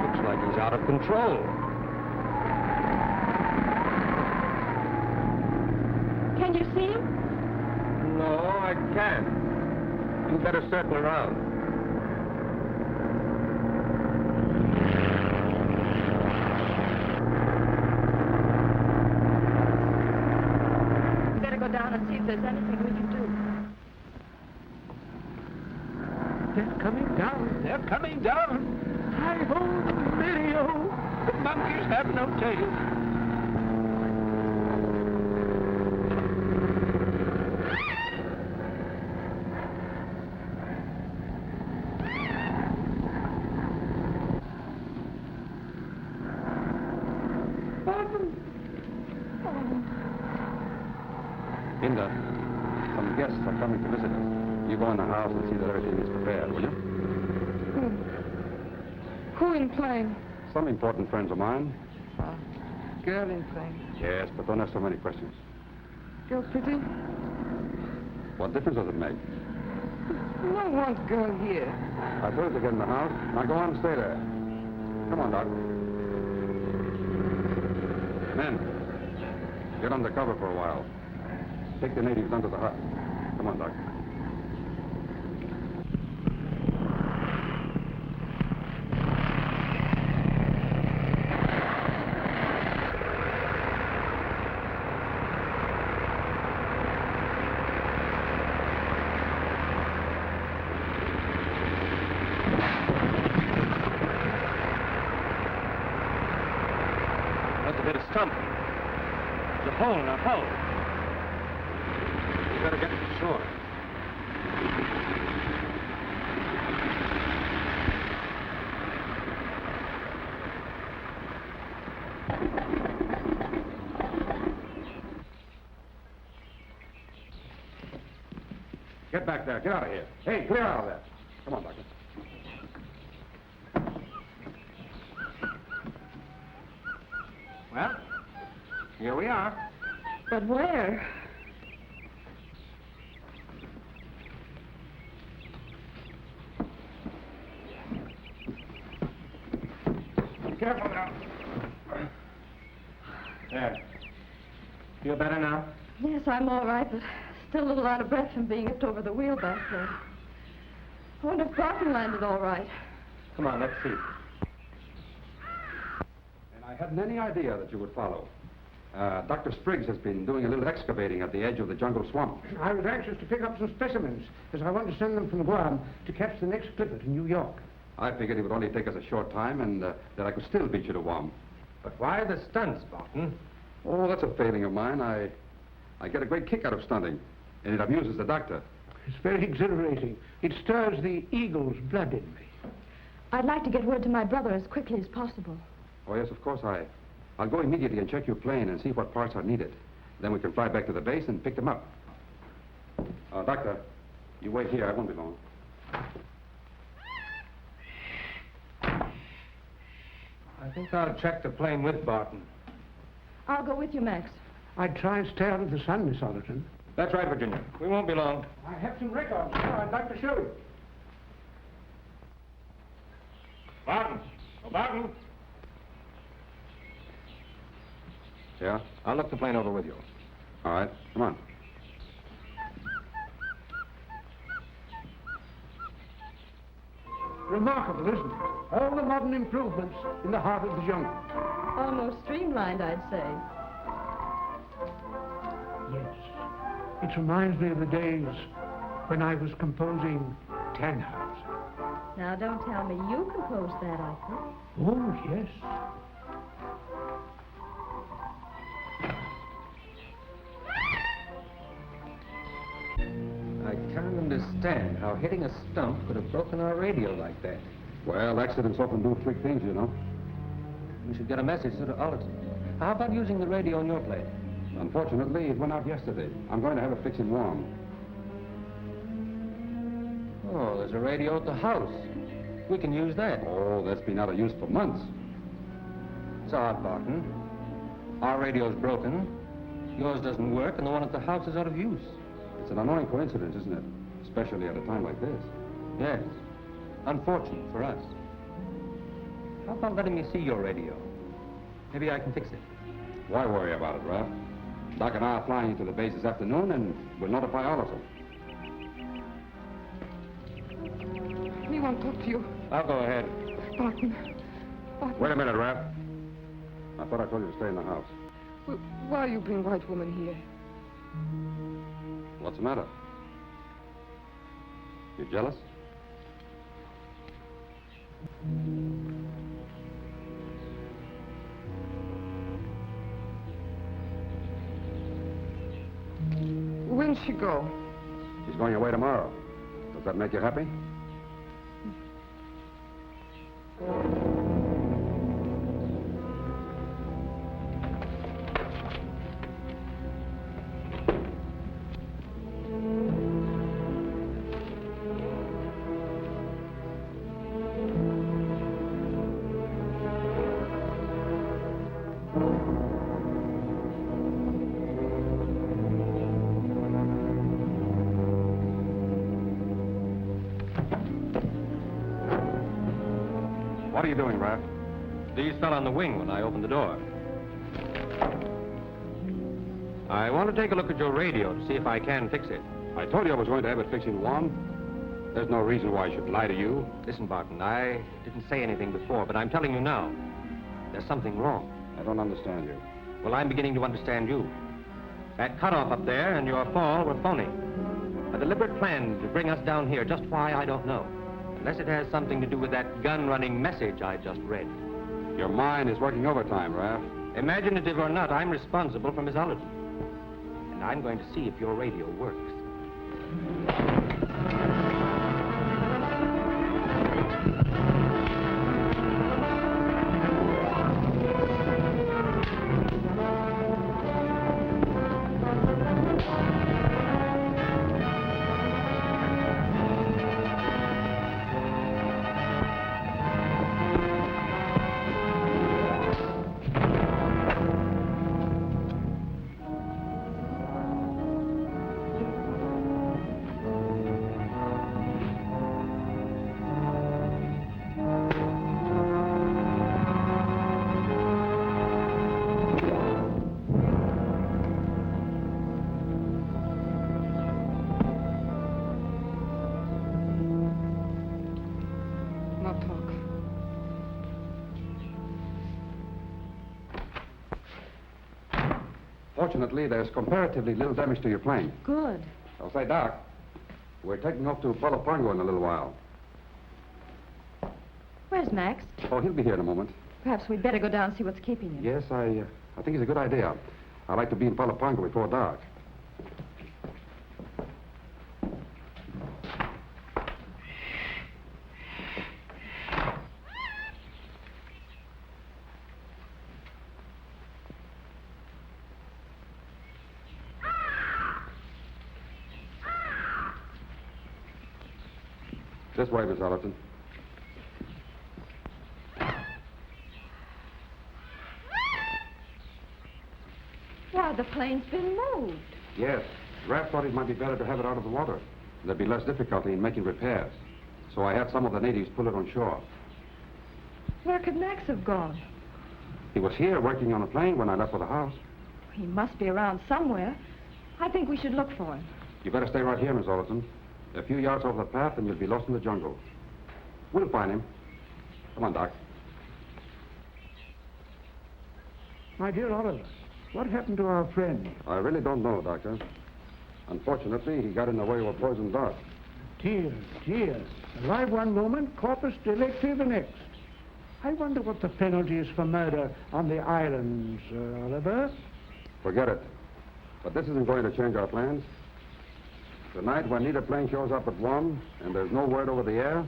Looks like he's out of control. Can you see him? No, I can't. You better circle around. Better go down and see if there's anything we can do. They're coming down. They're coming down. Hi-ho, Mario. The monkeys have no tail. Inda, some guests are coming to visit us. You go in the house and see that everything is prepared, will you? Who in plane? Some important friends of mine. Girl in plane. Yes, but don't ask so many questions. Girl pretty? What difference does it make? No one girl here. I told you to get in the house. Now go on and stay there. Come on, Doc. Men, get under cover for a while. Take the natives under the hut. Come on, Doc. That's a bit of stump. There's a hole in our hull. You better get to shore. Get back there. Get out of here. Hey, clear out of there. Come on, Doctor. Well, here we are. But where? Feel better now? Yes, I'm all right, but still a little out of breath from being hipped over the wheel back there. I wonder if Barton landed all right. Come on, let's see. And I hadn't any idea that you would follow. Dr. Spriggs has been doing a little excavating at the edge of the jungle swamp. I was anxious to pick up some specimens, as I want to send them from Guam to catch the next clipper to New York. I figured it would only take us a short time and that I could still beat you to Guam. But why the stunts, Barton? Oh, that's a failing of mine. I get a great kick out of stunting, and it amuses the doctor. It's very exhilarating. It stirs the eagle's blood in me. I'd like to get word to my brother as quickly as possible. Oh, yes, of course. I'll go immediately and check your plane and see what parts are needed. Then we can fly back to the base and pick them up. Doctor, you wait here. I won't be long. I think I'll check the plane with Barton. I'll go with you, Max. I'd try and stay out of the sun, Miss Allerton. That's right, Virginia. We won't be long. I have some records here I'd like to show you. Barton! Oh, Barton! Yeah? I'll look the plane over with you. All right. Come on. Remarkable, isn't it? All the modern improvements in the heart of the jungle. Almost streamlined, I'd say. Yes. It reminds me of the days when I was composing Tannhauser. Now, don't tell me you composed that, Alfred. Oh, yes. I can't understand how hitting a stump could have broken our radio like that. Well, accidents often do trick things, you know. We should get a message to Allerton. How about using the radio on your plane? Unfortunately, it went out yesterday. I'm going to have it fixed in warm. Oh, there's a radio at the house. We can use that. Oh, that's been out of use for months. It's odd, Barton. Our radio's broken. Yours doesn't work, and the one at the house is out of use. It's an annoying coincidence, isn't it? Especially at a time like this. Yes. Unfortunate for us. How about letting me see your radio? Maybe I can fix it. Why worry about it, Ralph? Doc and I are flying into the base this afternoon, and we'll notify Allerton. We won't talk to you. I'll go ahead. Barton. Barton. Wait a minute, Ralph. I thought I told you to stay in the house. Why you bring white woman here? What's the matter? You jealous? When's she go? She's going away tomorrow. Does that make you happy? What are you doing, Raph? These fell on the wing when I opened the door. I want to take a look at your radio to see if I can fix it. I told you I was going to have it fixed in one. There's no reason why I should lie to you. Listen, Barton, I didn't say anything before, but I'm telling you now. There's something wrong. I don't understand you. Well, I'm beginning to understand you. That cutoff up there and your fall were phony. A deliberate plan to bring us down here. Just why, I don't know. Unless it has something to do with that gun-running message I just read. Your mind is working overtime, Raph. Imaginative or not, I'm responsible for Miss Allerton. And I'm going to see if your radio works. Fortunately, there's comparatively little damage to your plane. Good. I'll say, Doc, we're taking off to Palo Pango in a little while. Where's Max? Oh, he'll be here in a moment. Perhaps we'd better go down and see what's keeping him. Yes, I think it's a good idea. I'd like to be in Palo Pango before dark. This way, Miss Allerton. Why, the plane's been moved. Yes. Raph thought it might be better to have it out of the water. There'd be less difficulty in making repairs. So I had some of the natives pull it on shore. Where could Max have gone? He was here working on the plane when I left for the house. He must be around somewhere. I think we should look for him. You better stay right here, Miss Allerton. A few yards off the path and you'll be lost in the jungle. We'll find him. Come on, Doc. My dear Oliver, what happened to our friend? I really don't know, Doctor. Unfortunately, he got in the way of a poison dart. Dear, dear. Alive one moment, corpus delicti the next. I wonder what the penalty is for murder on the islands, Oliver. Forget it. But this isn't going to change our plans. Tonight, when neither plane shows up at 1 and there's no word over the air,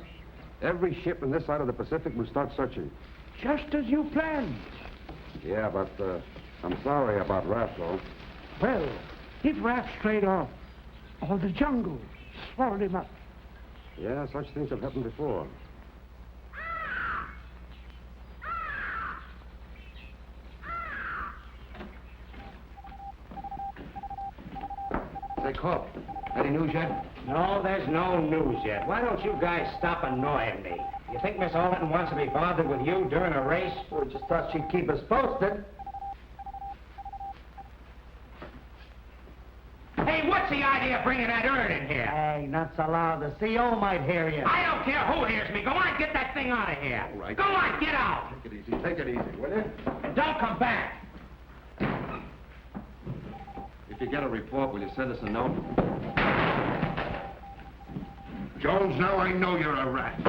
every ship in this side of the Pacific will start searching. Just as you planned. Yeah, but I'm sorry about Raph, though. Well, if Raph strayed off, or the jungle swallowed him up. Yeah, such things have happened before. Say, Corp, any news yet? No, there's no news yet. Why don't you guys stop annoying me? You think Miss Allerton wants to be bothered with you during a race? We just thought she'd keep us posted. Hey, what's the idea of bringing that urn in here? Hey, not so loud. The CO might hear you. I don't care who hears me. Go on, get that thing out of here. All right. Go on, get out. Take it easy. Take it easy, will you? And don't come back. If you get a report, will you send us a note? Jones, now I know you're a rat.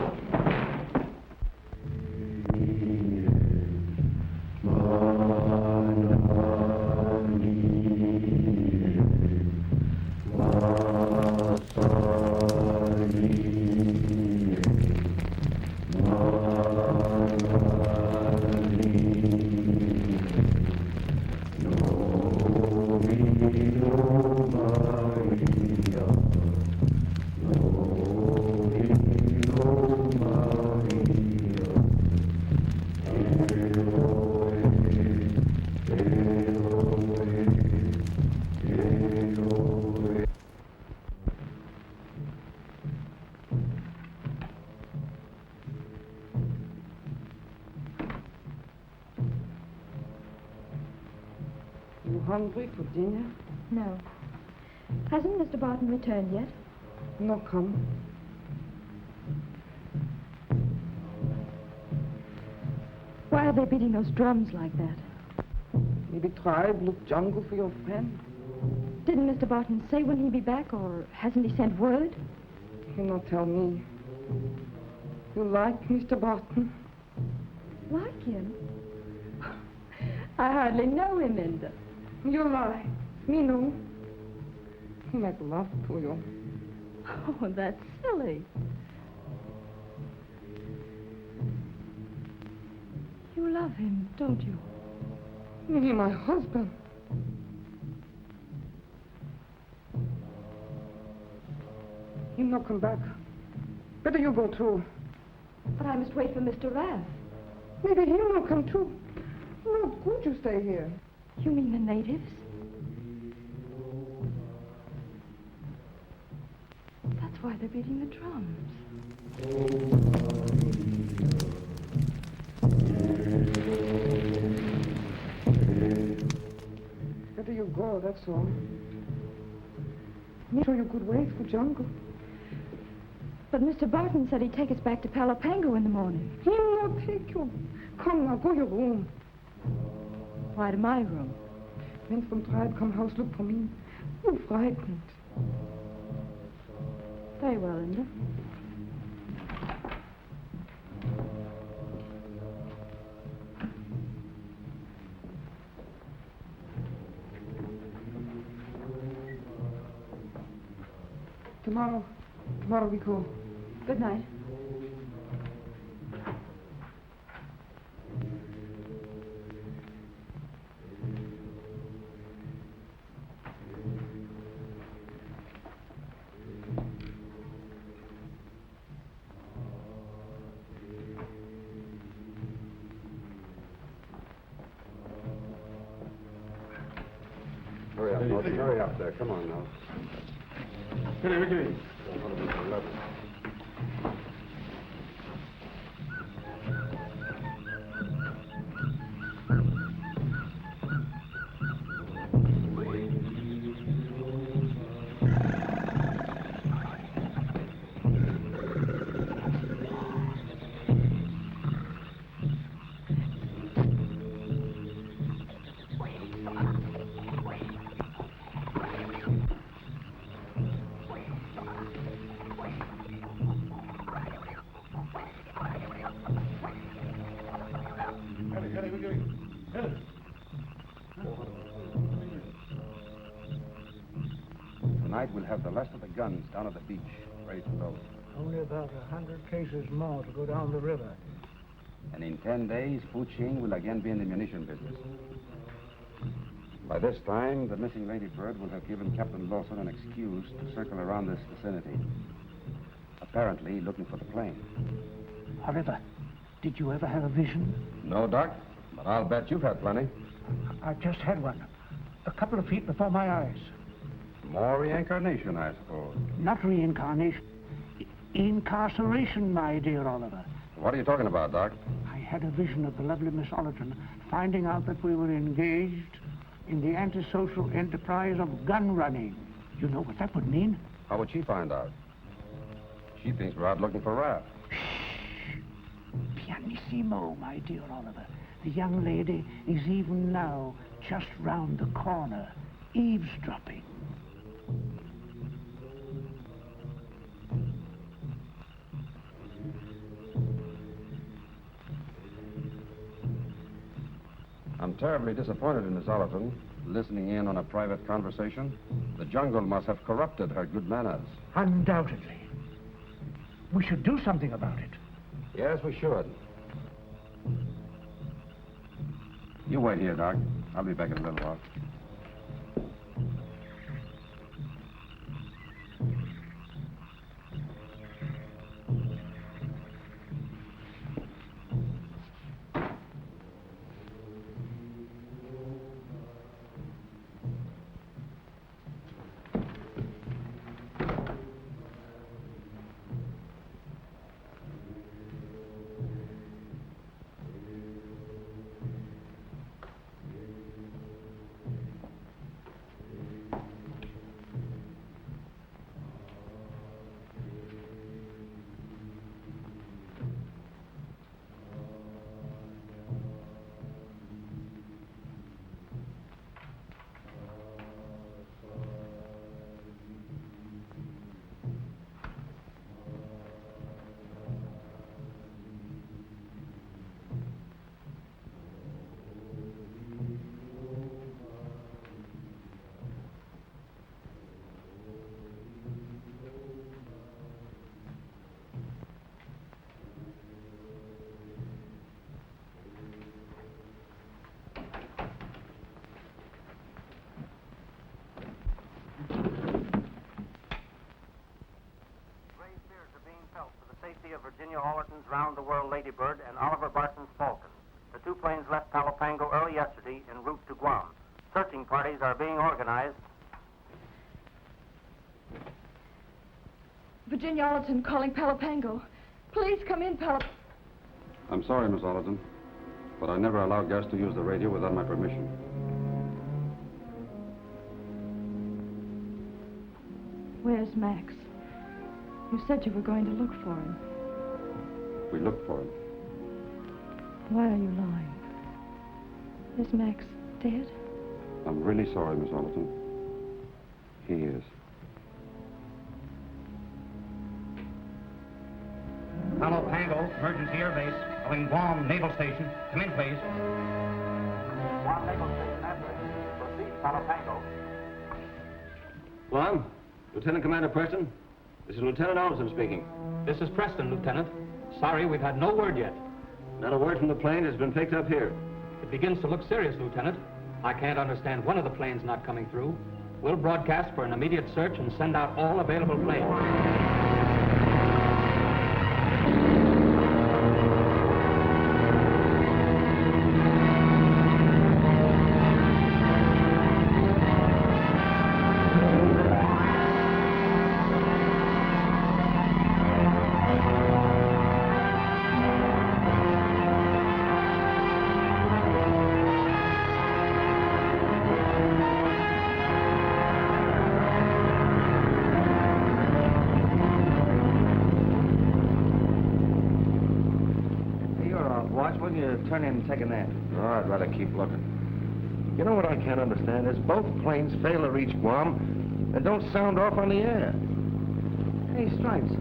Hungry for dinner? No. Hasn't Mr. Barton returned yet? No come. Why are they beating those drums like that? Maybe tribe look jungle for your friend. Didn't Mr. Barton say when he'd be back, or hasn't he sent word? You not tell me. You like Mr. Barton? Like him? I hardly know him, Inda. You lie. Me know. He make love to you. Oh, that's silly. You love him, don't you? Me, my husband. He'll not come back. Better you go too. But I must wait for Mr. Raff. Maybe he'll not come too. No good you stay here. You mean the natives? That's why they're beating the drums. Better you go, that's all. Me sure you could wait for jungle. But Mr. Barton said he'd take us back to Palo Pango in the morning. He'll not take you. Come now, go your room. Why to my room? Wenn's vom Treib come house, look for me. You frightened. Very well, Inda. Tomorrow we go. Good night. Hurry up, Norton. Hurry up there. Come on now. Vicky. Tonight we'll have the last of the guns down at the beach, ready to load. Only about 100 cases more to go down the river. And in 10 days, Fuching will again be in the munition business. By this time, the missing Lady Bird will have given Captain Lawson an excuse to circle around this vicinity, apparently looking for the plane. Oliver, did you ever have a vision? No, Doc, but I'll bet you've had plenty. I just had one. A couple of feet before my eyes. More reincarnation, I suppose. Not reincarnation. Incarceration, my dear Oliver. What are you talking about, Doc? I had a vision of the lovely Miss Allerton finding out that we were engaged in the antisocial enterprise of gun running. You know what that would mean? How would she find out? She thinks we're out looking for rats. Pianissimo, my dear Oliver. The young lady is even now just round the corner, eavesdropping. I'm terribly disappointed in Miss Allerton, listening in on a private conversation. The jungle must have corrupted her good manners. Undoubtedly. We should do something about it. Yes, we should. You wait here, Doc. I'll be back in a little while. Of Virginia Allerton's round-the-world Ladybird and Oliver Barton's Falcon. The two planes left Palo Pango early yesterday en route to Guam. Searching parties are being organized. Virginia Allerton calling Palo Pango. Please come in, Palo... I'm sorry, Miss Allerton, but I never allow guests to use the radio without my permission. Where's Max? You said you were going to look for him. We looked for him. Why are you lying? Is Max dead? I'm really sorry, Miss Allerton. He is. Palo Pango, emergency airbase, calling Vaughan Naval Station. Come in, please. Vaughan Naval Station, proceed, Palo Pango. Vaughan, Lieutenant Commander Preston. This is Lieutenant Elston speaking. This is Preston, Lieutenant. Sorry, we've had no word yet. Not a word from the plane has been picked up here. It begins to look serious, Lieutenant. I can't understand one of the planes not coming through. We'll broadcast for an immediate search and send out all available planes. Will you turn in and take a nap? Oh, I'd rather keep looking. You know what I can't understand is both planes fail to reach Guam and don't sound off on the air. Hey, Stripes,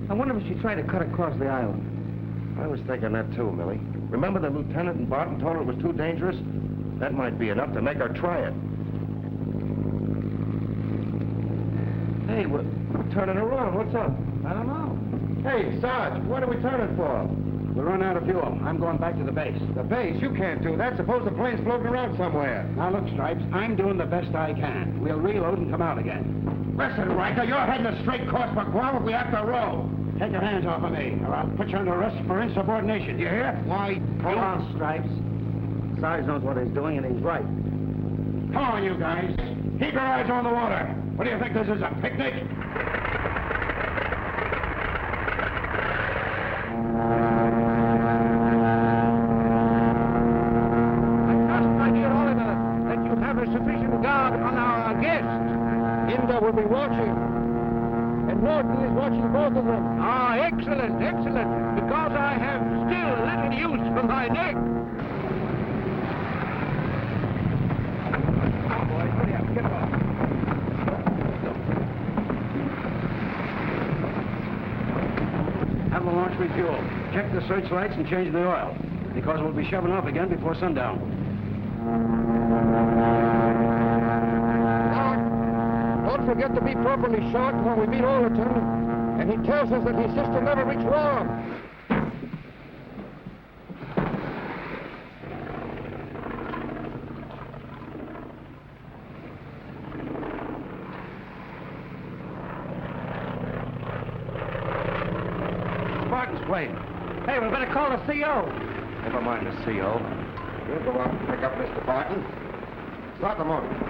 I wonder if she tried to cut across the island. I was thinking that too, Millie. Remember the lieutenant and Barton told her it was too dangerous? That might be enough to make her try it. Hey, we're turning around. What's up? I don't know. Hey, Sarge, what are we turning for? We'll run out of fuel. I'm going back to the base. The base? You can't do that. Suppose the plane's floating around somewhere. Now, look, Stripes, I'm doing the best I can. We'll reload and come out again. Listen, Riker, you're heading a straight course for Guam if we have to row. Take your hands off of me, or I'll put you under arrest for insubordination. You hear? Why, Hold on, Stripes. Sarge knows what he's doing, and he's right. Come on, you guys. Keep your eyes on the water. What do you think this is, a picnic? Sufficient guard on our guest. Inda will be watching. And Thornton is watching both of them. Ah, excellent, excellent. Because I have still little use for my neck. Come on, boys. Hurry up. Get off. Have the launch refuel. Check the searchlights and change the oil. Because we'll be shoving off again before sundown. Don't forget to be properly short when we meet Allerton. And he tells us that his sister never reached Vaughan. Barton's plane. Hey, we better call the CO. Never mind the CO. We'll go out and pick up Mr. Barton. Start the motor.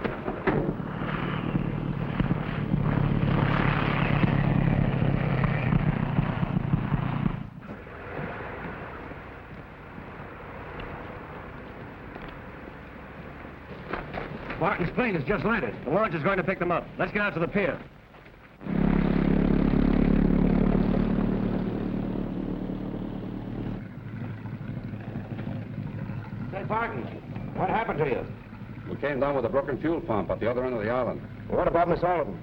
Barton's plane has just landed. The launch is going to pick them up. Let's get out to the pier. Say, Barton, what happened to you? We came down with a broken fuel pump at the other end of the island. What about Miss Allerton?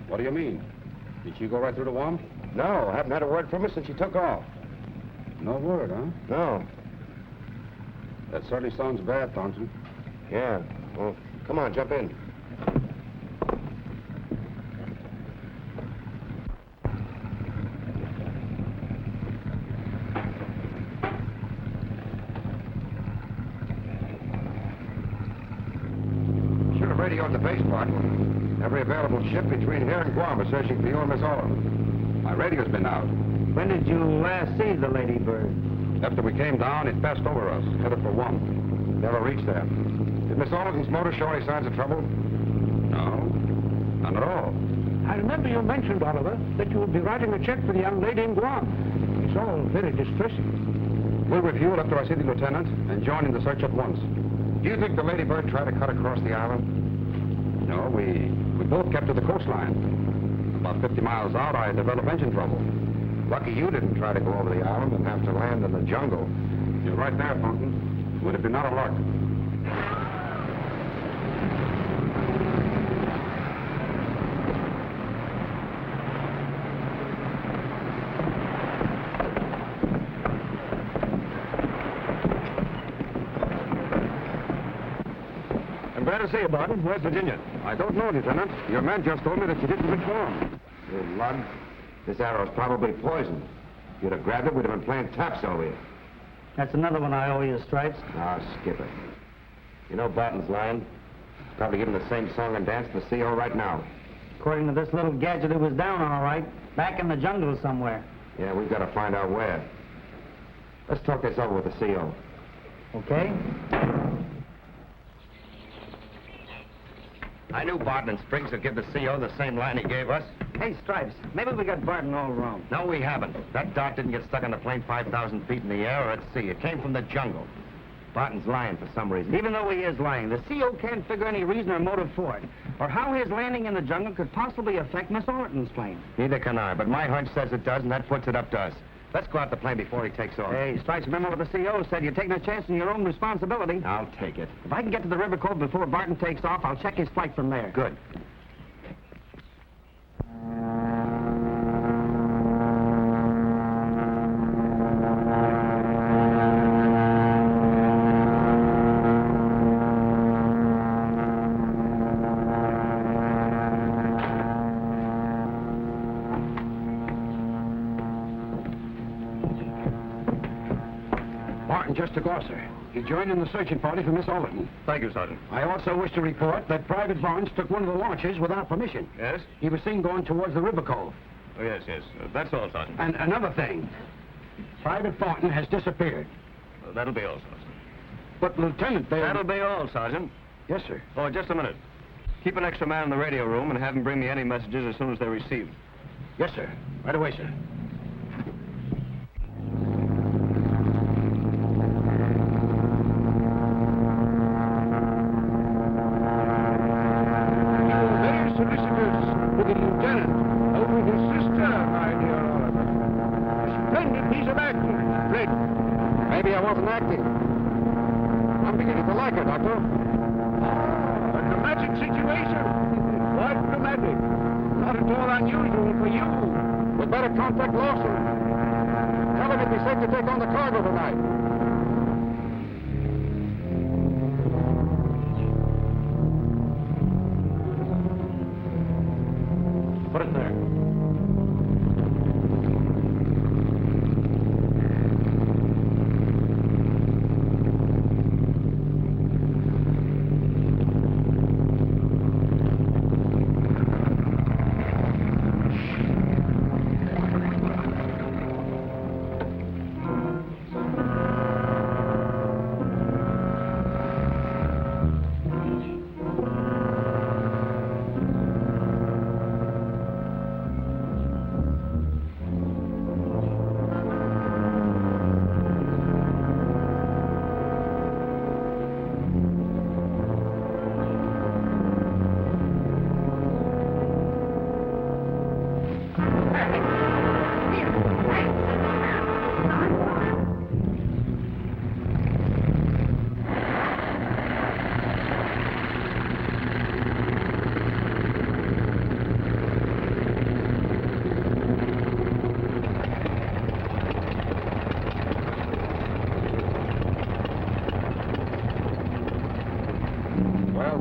What do you mean? Did she go right through the Guam? No, haven't had a word from her since she took off. No word, huh? No. That certainly sounds bad, Thornton. Yeah, well, come on, jump in. Should have radioed the base, Barton. Every available ship between here and Guam is searching for you and Miss Allerton. My radio's been out. When did you last see the Lady Bird? After we came down, it passed over us, headed for Guam. Never reached there. Did Miss Allerton's motor show any signs of trouble? No, none at all. I remember you mentioned, Oliver, that you would be writing a check for the young lady in Guam. It's all very distressing. We'll refuel after I see the lieutenant and join in the search at once. Do you think the Lady Bird tried to cut across the island? No, we both kept to the coastline. About 50 miles out, I developed engine trouble. Lucky you didn't try to go over the island and have to land in the jungle. You're right there, Thornton. Would have been out of luck. Glad to see you, Barton. Where's Virginia? I don't know, Lieutenant. Your man just told me that she didn't return. You lug. This arrow's probably poisoned. If you'd have grabbed it, we'd have been playing taps over you. That's another one I owe you, Stripes. Now, skip it. You know Barton's lying. Probably giving the same song and dance to the CO right now. According to this little gadget, it was down all right. Back in the jungle somewhere. Yeah, we've got to find out where. Let's talk this over with the CO. Okay? I knew Barton and Spriggs would give the CO the same line he gave us. Hey, Stripes, maybe we got Barton all wrong. No, we haven't. That dart didn't get stuck on the plane 5,000 feet in the air or at sea. It came from the jungle. Barton's lying for some reason. Even though he is lying, the CO can't figure any reason or motive for it, or how his landing in the jungle could possibly affect Miss Allerton's plane. Neither can I, but my hunch says it does, and that puts it up to us. Let's go out the plane before he takes off. Hey, Stripes, remember what the CO said. You're taking a chance on your own responsibility. I'll take it. If I can get to the river cove before Barton takes off, I'll check his flight from there. Good. Just to Gloucester. He joined in the searching party for Miss Allerton. Thank you, Sergeant. I also wish to report that Private Barnes took one of the launches without permission. Yes? He was seen going towards the river cove. Oh, yes, yes. That's all, Sergeant. And another thing, Private Thornton has disappeared. That'll be all, Sergeant. But, Lieutenant, they... That'll be all, Sergeant. Yes, sir. Oh, just a minute. Keep an extra man in the radio room and have him bring me any messages as soon as they're received. Yes, sir. Right away, sir. Maybe I wasn't acting. I'm beginning to like her, Doctor. A dramatic situation. Quite dramatic. Not at all unusual for you. We'd better contact Lawson. Tell him it'd be safe to take on the cargo tonight. Put it there.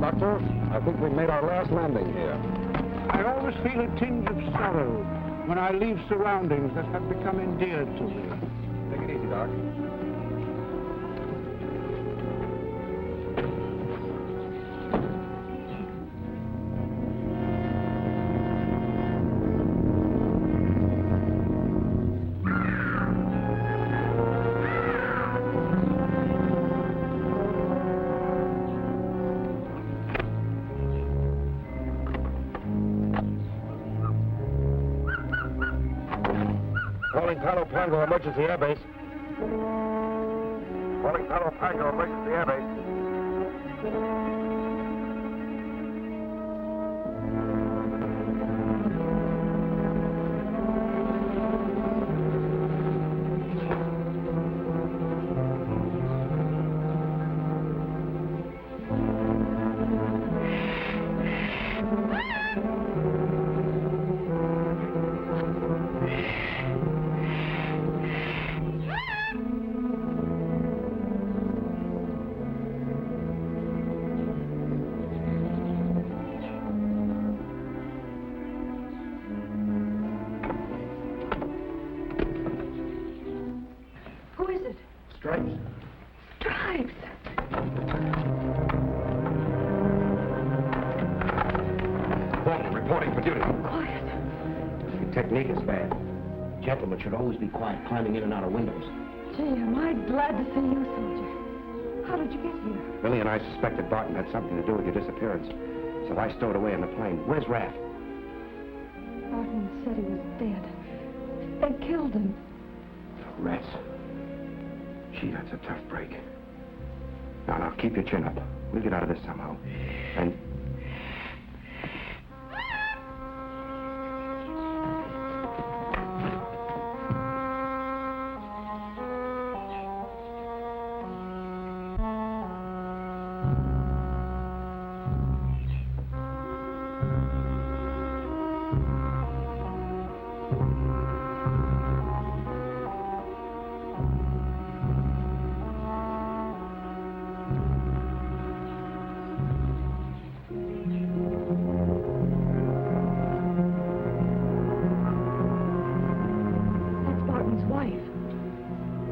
Doctor, I think we've made our last landing here. I always feel a tinge of sorrow when I leave surroundings that have become endeared to me. Take it easy, Doc. Calling Palo Pango Emergency Airbase. Calling Palo Pango Emergency Airbase. Thornton, reporting for duty. Quiet. Your technique is bad. Gentlemen should always be quiet, climbing in and out of windows. Gee, am I glad to see you, soldier. How did you get here? Billy and I suspected Barton had something to do with your disappearance. So I stowed away in the plane. Where's Raff? Barton said he was dead. They killed him. Rats. Gee, that's a tough break. Now, keep your chin up. We'll get out of this somehow. And...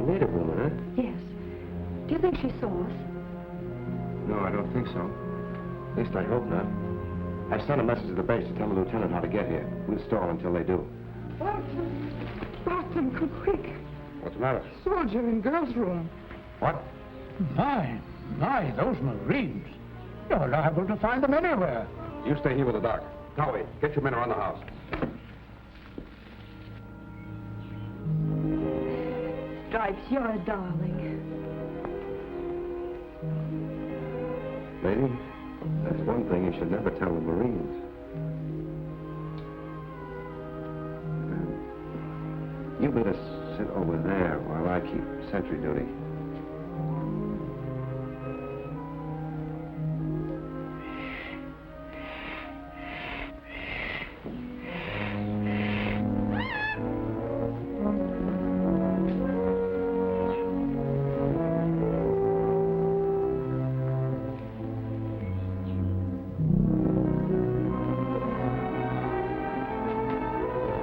native woman, huh? Yes. Do you think she saw us? No, I don't think so. At least I hope not. I sent a message to the base to tell the lieutenant how to get here. We'll stall until they do. Barton, come quick. What's the matter? Soldier in girl's room. What? My, those Marines. You're liable to find them anywhere. You stay here with the doc. Stowaway, get your men around the house. Stripes, you're a darling. Lady, that's one thing you should never tell the Marines. You better sit over there while I keep sentry duty.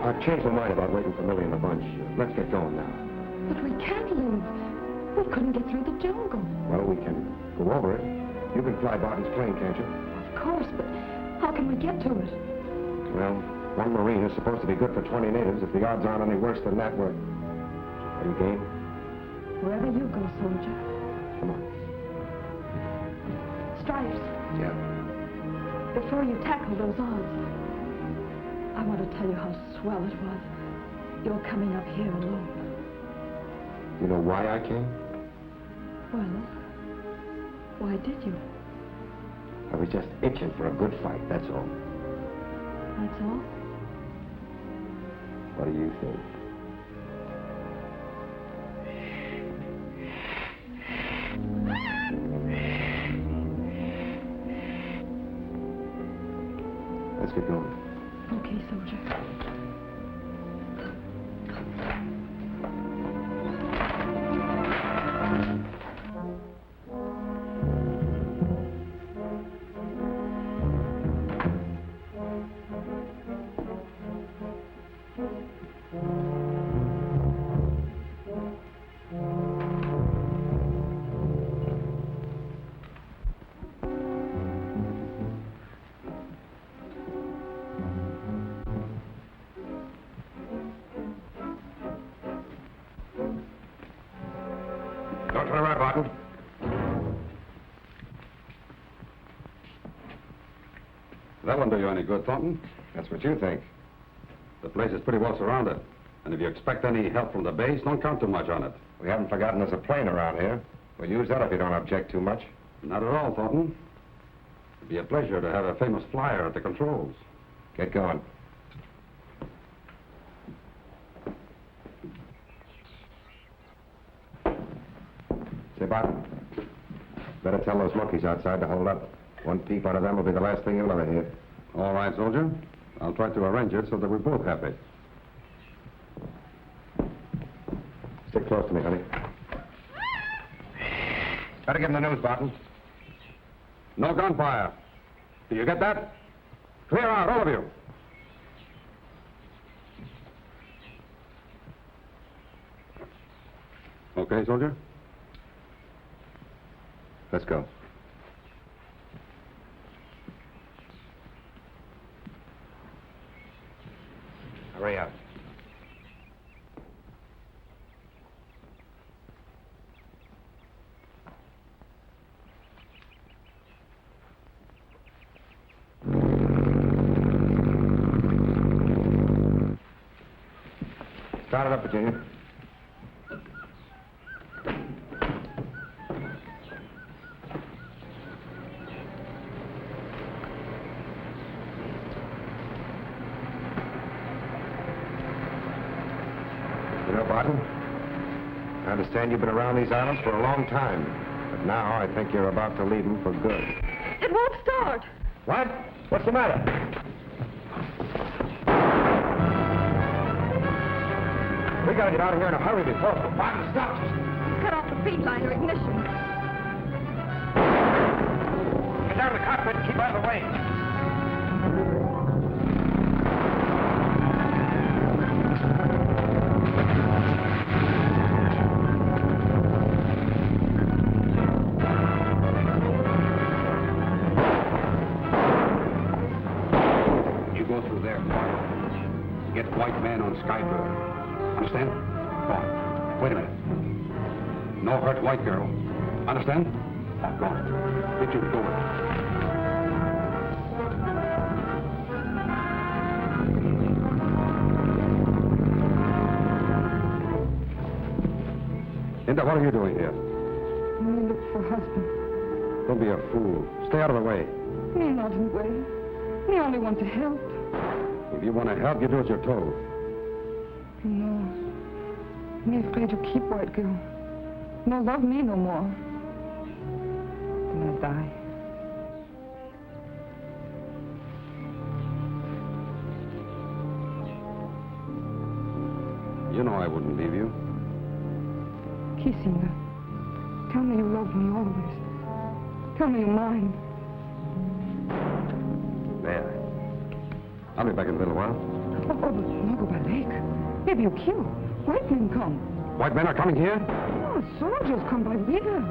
I've changed my mind about waiting for Millie and the bunch. Let's get going now. But we can't leave. We couldn't get through the jungle. Well, we can go over it. You can fly Barton's plane, can't you? Of course, but how can we get to it? Well, one Marine is supposed to be good for 20 natives. If the odds aren't any worse than that, we're... Are you game? Wherever you go, soldier. Come on. Stripes, Yeah. before you tackle those odds, I want to tell you how swell it was. You're coming up here alone. You know why I came? Well, why did you? I was just itching for a good fight, that's all. That's all? What do you think? Let's get going. Okay, soldier. Don't turn around, Barton. That won't do you any good, Thornton. That's what you think. The place is pretty well surrounded. And if you expect any help from the base, don't count too much on it. We haven't forgotten there's a plane around here. We'll use that if you don't object too much. Not at all, Thornton. It'd be a pleasure to have a famous flyer at the controls. Get going. Say, Barton, better tell those monkeys outside to hold up. One peep out of them will be the last thing you'll ever hear. All right, soldier. I'll try to arrange it so that we're both happy. Stick close to me, honey. Better give them the news, Barton. No gunfire. Do you get that? Clear out, all of you. Okay, soldier? Let's go. Hurry up. Start it up, Virginia. You know, Barton, I understand you've been around these islands for a long time, but now I think you're about to leave them for good. It won't start. What? What's the matter? We gotta get out of here in a hurry before Barton stops us. Cut off the feed line or ignition. Get down to the cockpit and keep out of the way. You go through there, Barton. Get white man on Skybird. Understand? Go on. Wait a minute. No hurt white girl. Understand? Now, go on. Get you going. Inda, what are you doing here? Me look for husband. Don't be a fool. Stay out of the way. Me not in way. Me only want to help. If you want to help, you do as you're told. No. Me afraid to keep white girl. No love me no more. Then I die. You know I wouldn't leave you. Kiss Inda. Tell me you love me always. Tell me you're mine. There. I'll be back in a little while. Oh, but no go by lake. Maybe you kill. White men come. White men are coming here? Oh, soldiers come by river.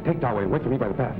Take Stowaway and wait for me by the path.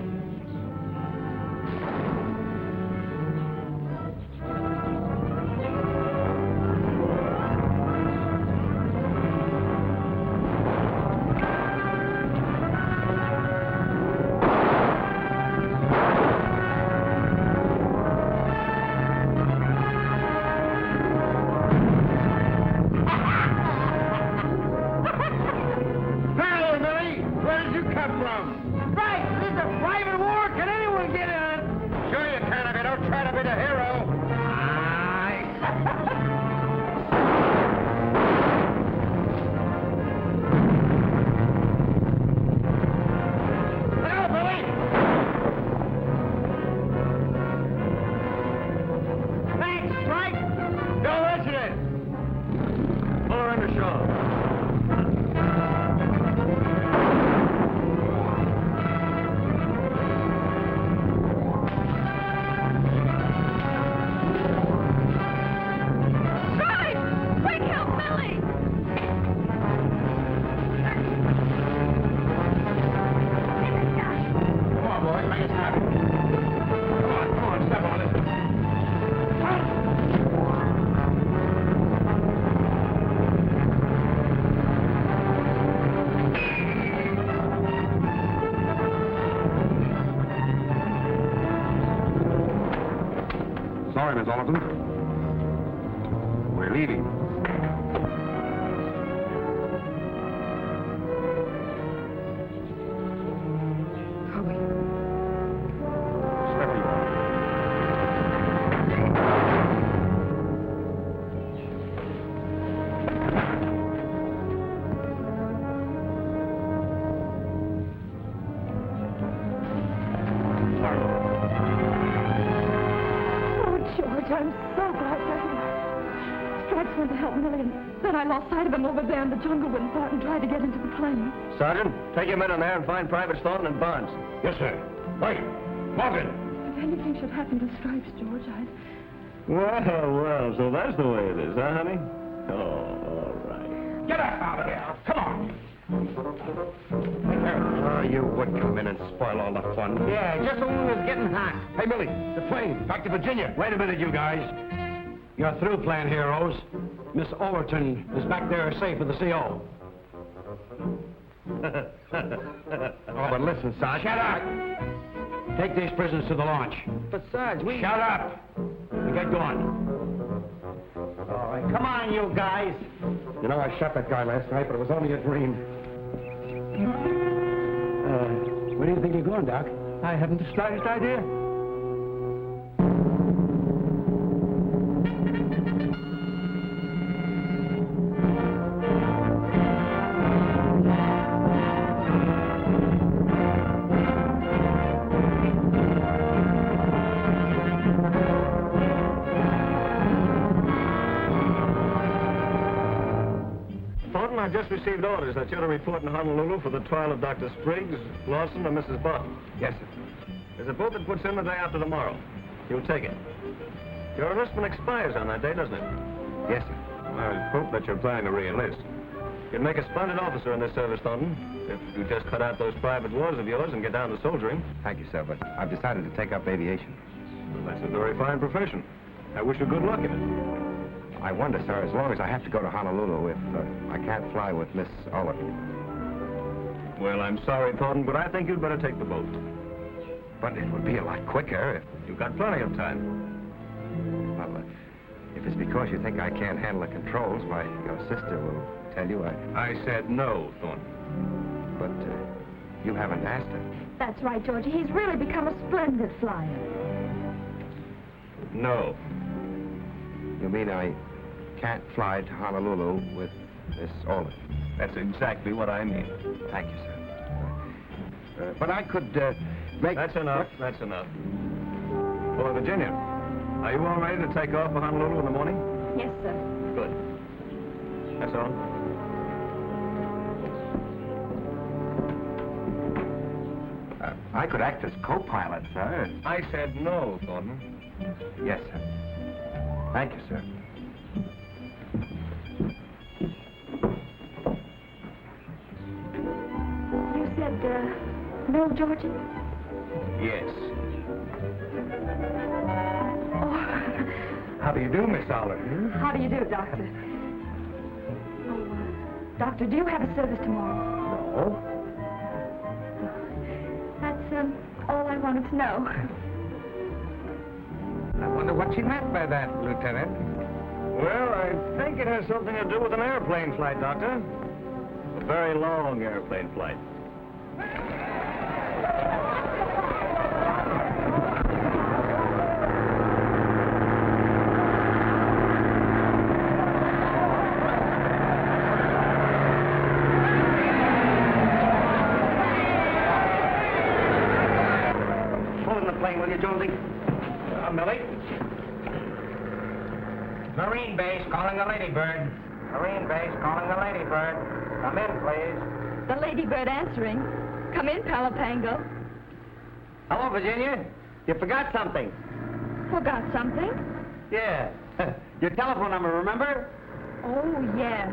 Sorry, Miss Allerton. We're leaving. I lost sight of him over there in the jungle when Barton tried to get into the plane. Sergeant, take your men in there and find Private Thornton and Barnes. Yes, sir. Right. Morgan. If anything should happen to Stripes, George, Well, so that's the way it is, huh, honey? Oh, all right. Get us out of here. Come on. Oh, you would come in and spoil all the fun. Yeah, just when it was getting hot. Hey, Millie, the plane. Back to Virginia. Wait a minute, you guys. You're through, plan heroes. Miss Allerton is back there safe with the CO. Oh, but listen, Sarge. Shut up! Take these prisoners to the launch. But, Sarge, we... Shut up! And get going. All right, come on, you guys. You know, I shot that guy last night, but it was only a dream. Where do you think you're going, Doc? I haven't the slightest idea. Thornton, I've just received orders that you're to report in Honolulu for the trial of Dr. Spriggs, Lawson, and Mrs. Barton. Yes, sir. There's a boat that puts in the day after tomorrow. You'll take it. Your enlistment expires on that day, doesn't it? Yes, sir. I hope that you're planning to re-enlist. You'd make a splendid officer in this service, Thornton, if you just cut out those private wars of yours and get down to soldiering. Thank you, sir, but I've decided to take up aviation. That's a very fine profession. I wish you good luck in it. I wonder, sir, as long as I have to go to Honolulu, if I can't fly with Miss Allerton. Well, I'm sorry, Thornton, but I think you'd better take the boat. But it would be a lot quicker if... You've got plenty of time. Well, if it's because you think I can't handle the controls, why, your sister will tell you I said no, Thornton. But you haven't asked her. That's right, Georgie. He's really become a splendid flyer. No. You mean I can't fly to Honolulu with Miss Allerton? That's exactly what I mean. Thank you, sir. But I could make... That's enough. That's enough. Well, Virginia, are you all ready to take off for Honolulu in the morning? Yes, sir. Good. That's all. I could act as co-pilot, sir. I said no, Thornton. Yes, sir. Thank you, sir. You said, no, Georgie? Yes. How do you do, Miss Allerton? How do you do, Doctor? Oh, Doctor, do you have a service tomorrow? No. That's, all I wanted to know. I wonder what she meant by that, Lieutenant. Well, I think it has something to do with an airplane flight, Doctor. A very long airplane flight. Pull in the plane, will you, Jonesy? Millie? Marine base calling the Ladybird. Marine base calling the Ladybird. Come in, please. The Ladybird answering. Come in, Palo Pango. Hello, Virginia. You forgot something. Forgot something? Yeah. Your telephone number, remember? Oh, yes.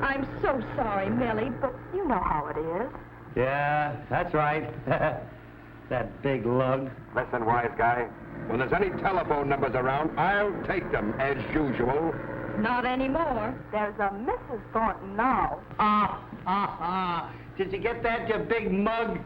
I'm so sorry, Millie, but You know how it is. Yeah, that's right. That big lug. Listen, wise guy. When there's any telephone numbers around, I'll take them, as usual. not anymore. There's a Mrs. Thornton now. Did you get that, you big mug?